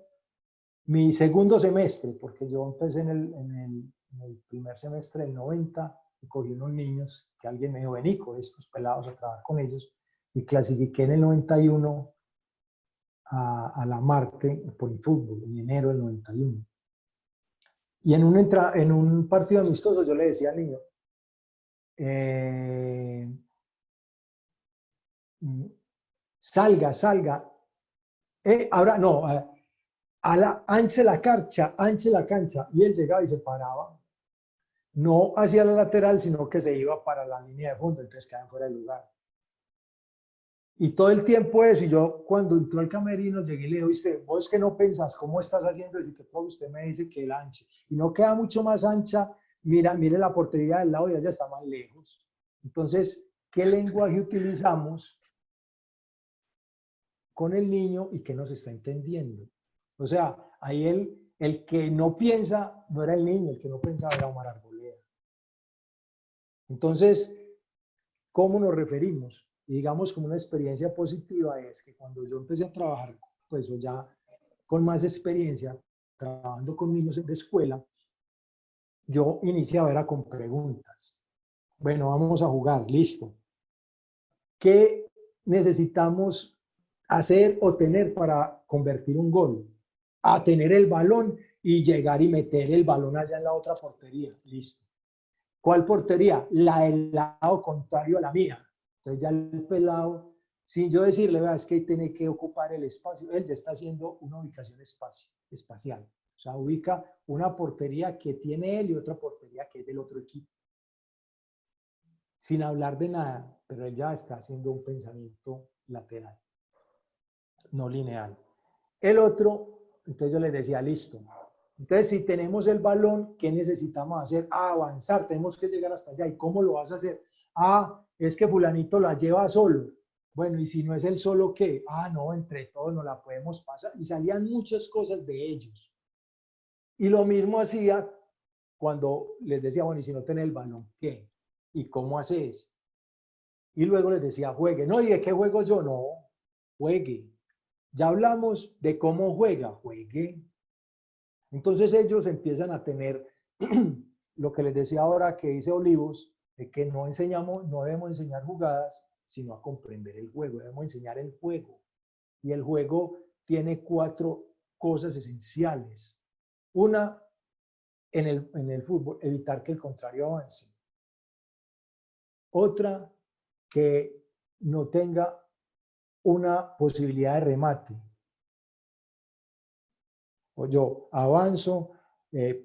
mi segundo semestre, porque yo empecé en el primer semestre del 90, y cogí unos niños que alguien me dijo, vení con estos pelados a trabajar con ellos, y clasifiqué en el 91 a la Marte por el fútbol, en enero del 91. Y en un partido amistoso yo le decía al niño, salga. Ahora no, anche la cancha. Y él llegaba y se paraba. No hacia la lateral, sino que se iba para la línea de fondo, entonces quedaban fuera de lugar. Y todo el tiempo eso, y yo cuando entró al camerino llegué y le dije, vos que no pensás cómo estás haciendo, y que usted me dice que el ancho, y no queda mucho más ancha, mire la portería del lado y ella está más lejos. Entonces, ¿qué lenguaje utilizamos con el niño y qué nos está entendiendo? O sea, ahí el que no piensa no era el niño, el que no pensaba era Omar Arboleda. Entonces, ¿cómo nos referimos? Y digamos como una experiencia positiva es que cuando yo empecé a trabajar, pues ya con más experiencia, trabajando con niños de escuela, yo iniciaba era con preguntas. Bueno, vamos a jugar, listo. ¿Qué necesitamos hacer o tener para convertir un gol? A tener el balón y llegar y meter el balón allá en la otra portería, listo. ¿Cuál portería? La del lado contrario a la mía. Entonces ya el pelado, sin yo decirle, vea, es que tiene que ocupar el espacio, él ya está haciendo una ubicación espacial. O sea, ubica una portería que tiene él y otra portería que es del otro equipo. Sin hablar de nada, pero él ya está haciendo un pensamiento lateral, no lineal. El otro, entonces yo les decía, listo. Entonces, si tenemos el balón, ¿qué necesitamos hacer? Avanzar, tenemos que llegar hasta allá. ¿Y cómo lo vas a hacer? Es que fulanito la lleva solo. Bueno, y si no es el solo, ¿qué? No, entre todos no la podemos pasar. Y salían muchas cosas de ellos. Y lo mismo hacía cuando les decía, bueno, y si no tenés el balón, ¿qué? ¿Y cómo haces? Y luego les decía, juegue. No, ¿y de qué juego yo? No, juegue. Ya hablamos de cómo juega, juegue. Entonces ellos empiezan a tener lo que les decía ahora que dice Olivos, de que no debemos enseñar jugadas, sino a comprender el juego, debemos enseñar el juego. Y el juego tiene 4 cosas esenciales. Una, en el fútbol, evitar que el contrario avance. Otra, que no tenga una posibilidad de remate. O yo avanzo,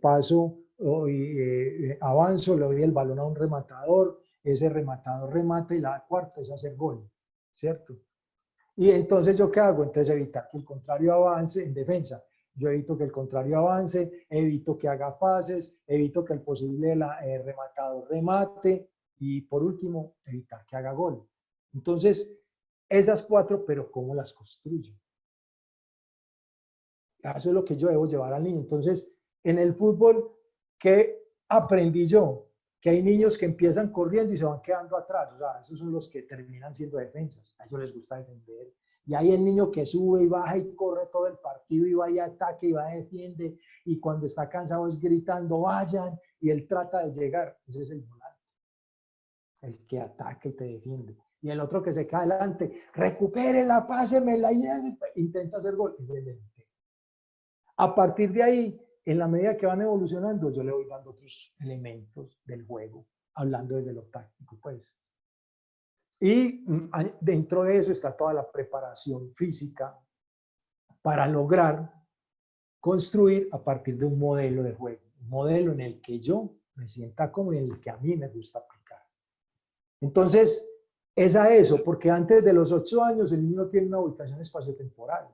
paso, avanzo, le doy el balón a un rematador, ese rematador remata y la cuarta es hacer gol, ¿cierto? Y entonces, ¿yo qué hago? Entonces, evitar que el contrario avance en defensa. Yo evito que el contrario avance, evito que haga pases, evito que el posible rematador remate y, por último, evitar que haga gol. Entonces, esas 4, pero ¿cómo las construyo? Eso es lo que yo debo llevar al niño. Entonces, en el fútbol, ¿qué aprendí yo? Que hay niños que empiezan corriendo y se van quedando atrás. O sea, esos son los que terminan siendo defensas. A ellos les gusta defender. Y hay el niño que sube y baja y corre todo el partido y va y ataque y va y defiende. Y cuando está cansado es gritando, vayan. Y él trata de llegar. Ese es el volante. El que ataca y te defiende. Y el otro que se cae adelante, recupérela, pásemela y intenta hacer gol. Ese es el A partir de ahí, en la medida que van evolucionando, yo le voy dando otros elementos del juego, hablando desde lo táctico, pues. Y dentro de eso está toda la preparación física para lograr construir a partir de un modelo de juego, un modelo en el que yo me sienta como en el que a mí me gusta aplicar. Entonces, es a eso, porque antes de los 8 años el niño tiene una ubicación espaciotemporal.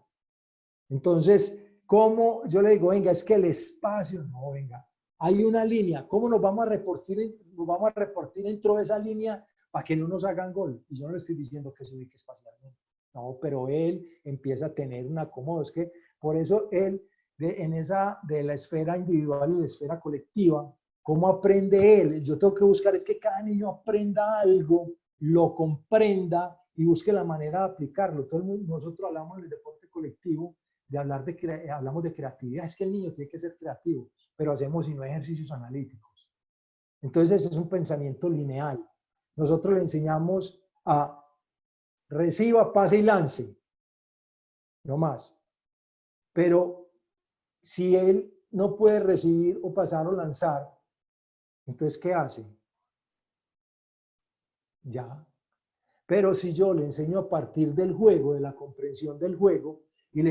Entonces, ¿cómo yo le digo, venga, es que el espacio, no, venga, hay una línea, ¿cómo nos vamos a repartir? Nos vamos a repartir dentro de esa línea para que no nos hagan gol. Y yo no le estoy diciendo que se ubique espacialmente, no, pero él empieza a tener un acomodo. Es que por eso él, en esa de la esfera individual y la esfera colectiva, ¿cómo aprende él? Yo tengo que buscar es que cada niño aprenda algo, lo comprenda y busque la manera de aplicarlo. Todo el mundo, nosotros hablamos del deporte colectivo, hablamos de creatividad, es que el niño tiene que ser creativo, pero hacemos sino ejercicios analíticos. Entonces ese es un pensamiento lineal. Nosotros le enseñamos a reciba, pase y lance, no más. Pero si él no puede recibir o pasar o lanzar, entonces ¿qué hace? Ya. Pero si yo le enseño a partir del juego, de la comprensión del juego, y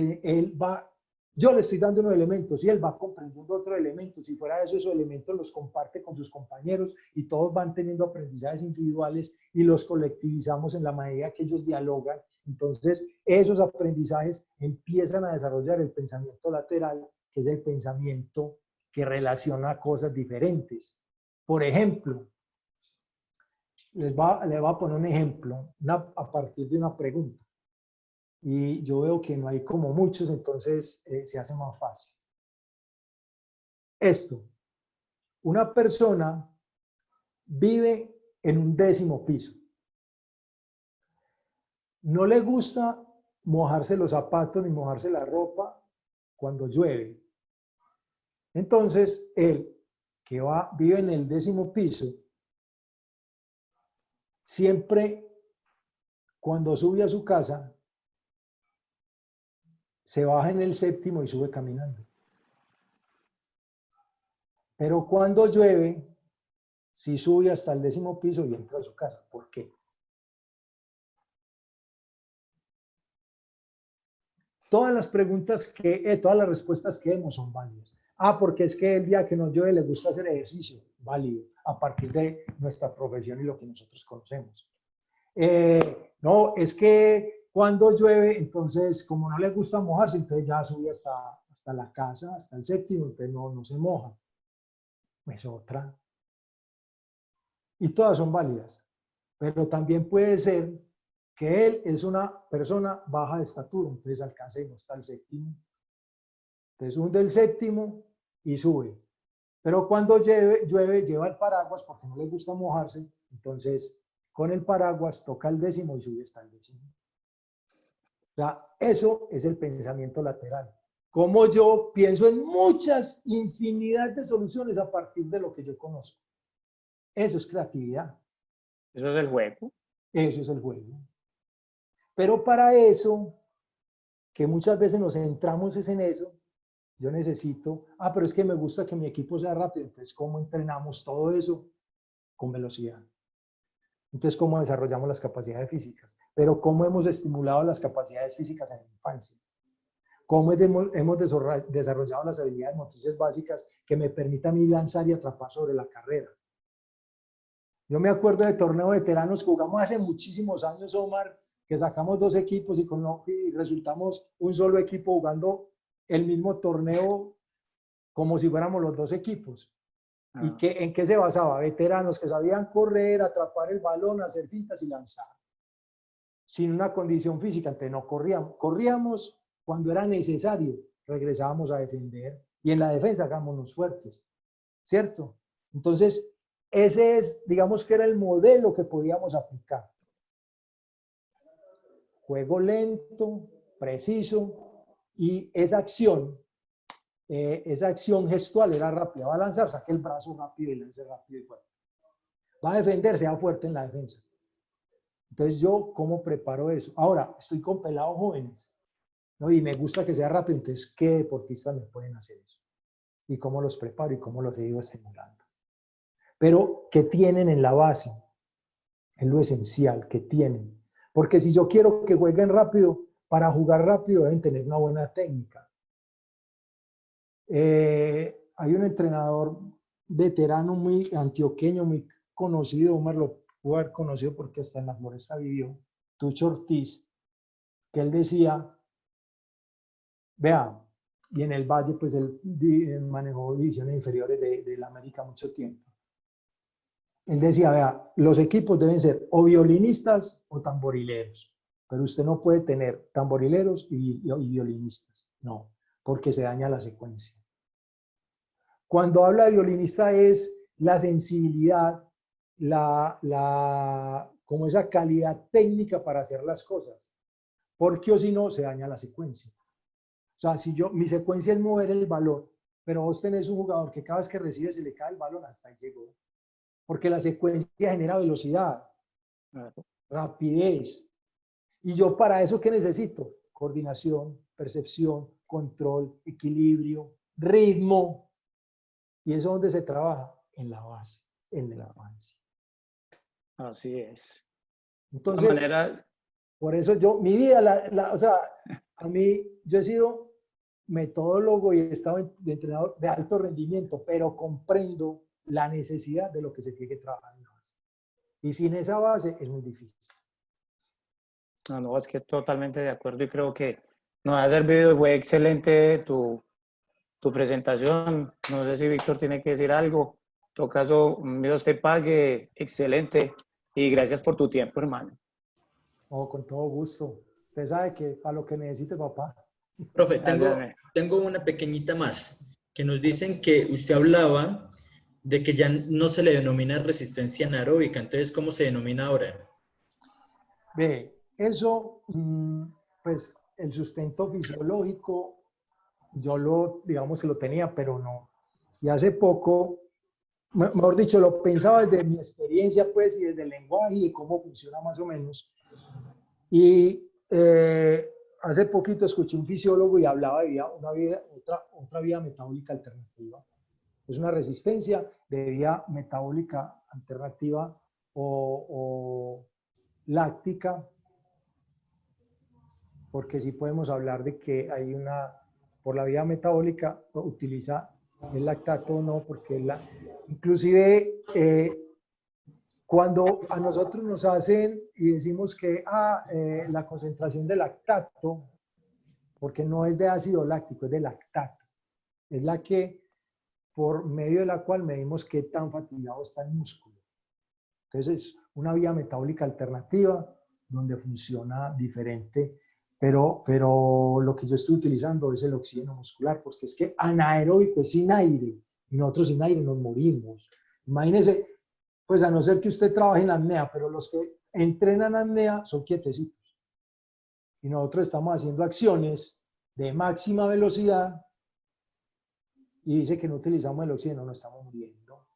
yo le estoy dando unos elementos y él va comprendiendo otros elementos, si fuera eso, esos elementos los comparte con sus compañeros y todos van teniendo aprendizajes individuales y los colectivizamos en la medida que ellos dialogan. Entonces, esos aprendizajes empiezan a desarrollar el pensamiento lateral, que es el pensamiento que relaciona cosas diferentes. Por ejemplo, les voy a poner un ejemplo a partir de una pregunta. Y yo veo que no hay como muchos, entonces se hace más fácil. Esto, una persona vive en un 10º piso. No le gusta mojarse los zapatos ni mojarse la ropa cuando llueve. Entonces, él, que vive en el 10º piso, siempre cuando sube a su casa, se baja en el 7º y sube caminando. Pero cuando llueve, sí sube hasta el 10º piso y entra a su casa. ¿Por qué? Todas las todas las respuestas que demos son válidas. Porque es que el día que no llueve le gusta hacer ejercicio. Válido, a partir de nuestra profesión y lo que nosotros conocemos. No, es que cuando llueve, entonces, como no le gusta mojarse, entonces ya sube hasta la casa, hasta el 7º, entonces no se moja. Es otra. Y todas son válidas. Pero también puede ser que él es una persona baja de estatura, entonces alcanza y no está el 7º. Entonces hunde el 7º y sube. Pero cuando llueve, lleva el paraguas porque no le gusta mojarse, entonces con el paraguas toca el 10º y sube hasta el 10º. O sea, eso es el pensamiento lateral. Como yo pienso en muchas, infinidad de soluciones a partir de lo que yo conozco. Eso es creatividad. Eso es el juego. Eso es el juego. Pero para eso, que muchas veces nos centramos en eso, yo necesito, pero es que me gusta que mi equipo sea rápido. Entonces, ¿cómo entrenamos todo eso? Con velocidad. Entonces, ¿cómo desarrollamos las capacidades físicas? Pero ¿cómo hemos estimulado las capacidades físicas en la infancia? ¿Cómo hemos desarrollado las habilidades motrices básicas que me permitan ir lanzar y atrapar sobre la carrera? Yo me acuerdo de torneos veteranos que jugamos hace muchísimos años, Omar, que sacamos 2 equipos y resultamos un solo equipo jugando el mismo torneo como si fuéramos los 2 equipos. ¿Y en qué se basaba? Veteranos que sabían correr, atrapar el balón, hacer fintas y lanzar. Sin una condición física, entonces no corríamos. Corríamos cuando era necesario, regresábamos a defender y en la defensa hagámonos fuertes, ¿cierto? Entonces, ese es, digamos que era el modelo que podíamos aplicar. Juego lento, preciso y esa acción gestual era rápida. Va a lanzar, saque el brazo rápido y lance rápido y fuerte. Va a defender, sea fuerte en la defensa. Entonces, ¿yo cómo preparo eso? Ahora, estoy con pelados jóvenes, ¿no? Y me gusta que sea rápido. Entonces, ¿qué deportistas me pueden hacer eso? ¿Y cómo los preparo y cómo los he ido estimulando? Pero, ¿qué tienen en la base? Es lo esencial, ¿qué tienen? Porque si yo quiero que jueguen rápido, para jugar rápido deben tener una buena técnica. Hay un entrenador veterano muy antioqueño, muy conocido, Omar lo pudo haber conocido porque hasta en la Floresta vivió, Tucho Ortiz, que él decía, vea, y en el Valle pues él manejó divisiones inferiores de la América mucho tiempo. Él decía, vea, los equipos deben ser o violinistas o tamborileros, pero usted no puede tener tamborileros y violinistas, no, porque se daña la secuencia. Cuando habla de violinista es la sensibilidad, como esa calidad técnica para hacer las cosas, porque o si no se daña la secuencia. O sea, si mi secuencia es mover el balón, pero vos tenés un jugador que cada vez que recibe se le cae el balón, hasta ahí llegó. porque la secuencia genera velocidad, Claro. rapidez. Y yo para eso, ¿qué necesito? Coordinación, percepción, control, equilibrio, ritmo. ¿Y eso dónde se trabaja? En la base, en la infancia. Así es. De Entonces, todas maneras, por eso yo, mi vida, o sea, a mí, yo he sido metodólogo y he estado de entrenador de alto rendimiento, pero comprendo la necesidad de lo que se tiene que trabajar en la base. Y sin esa base es muy difícil. no, es que totalmente de acuerdo y creo que nos ha servido, fue excelente tu presentación. No sé si Víctor tiene que decir algo. En todo caso, Dios te pague, excelente y gracias por tu tiempo, hermano. No, con todo gusto. Usted sabe que a lo que necesite, papá. Profe, Gracias. tengo una pequeñita más, que nos dicen que usted hablaba de que ya no se le denomina resistencia anaeróbica, entonces, ¿cómo se denomina ahora? Ve, eso, pues el sustento fisiológico, yo digamos que lo tenía, pero no. Y hace poco, mejor dicho, lo pensaba desde mi experiencia, pues, y desde el lenguaje y de cómo funciona más o menos. Y hace poquito escuché un fisiólogo y hablaba de otra vía metabólica alternativa. Es una resistencia de vía metabólica alternativa o láctica, porque sí podemos hablar de que hay por la vía metabólica utiliza el lactato o no, porque inclusive cuando a nosotros nos hacen y decimos que la concentración de lactato, porque no es de ácido láctico, es de lactato, es la que por medio de la cual medimos qué tan fatigado está el músculo. Entonces es una vía metabólica alternativa donde funciona diferente, pero lo que yo estoy utilizando es el oxígeno muscular, porque es que anaeróbico es sin aire, y nosotros sin aire nos morimos. Imagínense, pues a no ser que usted trabaje en apnea, pero los que entrenan apnea son quietecitos. Y nosotros estamos haciendo acciones de máxima velocidad y dice que no utilizamos el oxígeno, nos estamos muriendo.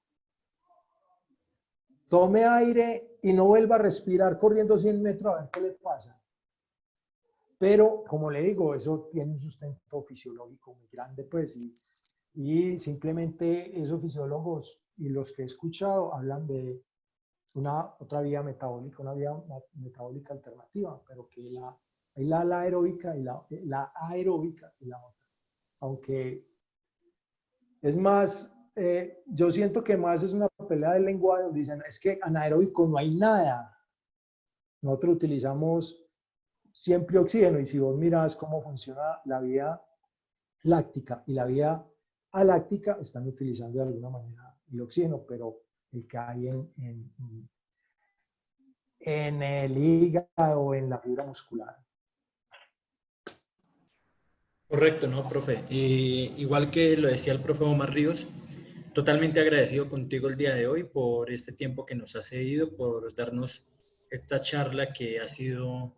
Tome aire y no vuelva a respirar corriendo 100 metros a ver qué le pasa. Pero, como le digo, eso tiene un sustento fisiológico muy grande, pues, y simplemente esos fisiólogos y los que he escuchado hablan de otra vía metabólica, una vía metabólica alternativa, pero que hay la aeróbica y la aeróbica y la otra. Aunque es más, yo siento que más es una pelea del lenguaje, donde dicen, es que anaeróbico no hay nada. Nosotros utilizamos siempre oxígeno, y si vos mirás cómo funciona la vía láctica y la vía aláctica, están utilizando de alguna manera el oxígeno, pero el que hay en el hígado o en la fibra muscular. Correcto, ¿no, profe? Igual que lo decía el profe Omar Ríos, totalmente agradecido contigo el día de hoy por este tiempo que nos has cedido, por darnos esta charla que ha sido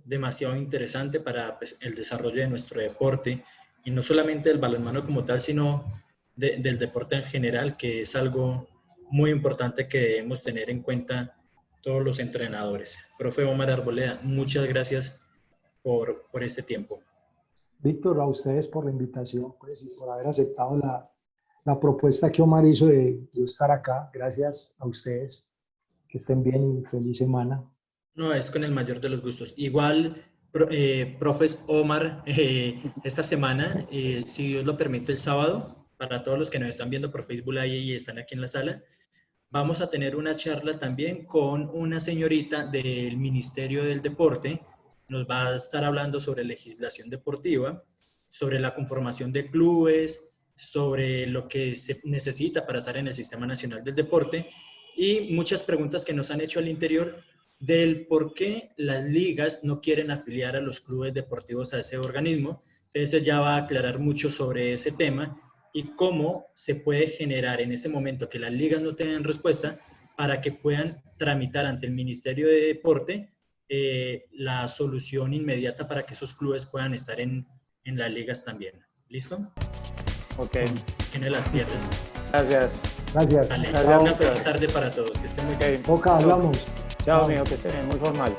demasiado interesante para pues, el desarrollo de nuestro deporte, y no solamente del balonmano como tal, sino del deporte en general, que es algo muy importante que debemos tener en cuenta todos los entrenadores. Profe Omar Arboleda, muchas gracias por este tiempo. Víctor, a ustedes por la invitación, pues, y por haber aceptado la propuesta que Omar hizo de estar acá. Gracias a ustedes. Que estén bien y feliz semana. No, es con el mayor de los gustos. Igual, profes Omar, esta semana, si Dios lo permite, el sábado, para todos los que nos están viendo por Facebook Live y están aquí en la sala, vamos a tener una charla también con una señorita del Ministerio del Deporte. Nos va a estar hablando sobre legislación deportiva, sobre la conformación de clubes, sobre lo que se necesita para estar en el Sistema Nacional del Deporte y muchas preguntas que nos han hecho al interior del por qué las ligas no quieren afiliar a los clubes deportivos a ese organismo. Entonces ella va a aclarar mucho sobre ese tema y cómo se puede generar en ese momento que las ligas no tengan respuesta para que puedan tramitar ante el Ministerio de Deporte la solución inmediata para que esos clubes puedan estar en las ligas también. ¿Listo? Ok. Que no las pierdan. Gracias. Gracias. Dale, Gracias, una Víctor. feliz tarde para todos, que estén muy bien. Ok. Boca, hablamos. Chao, Chao. mijo, que estén muy formal.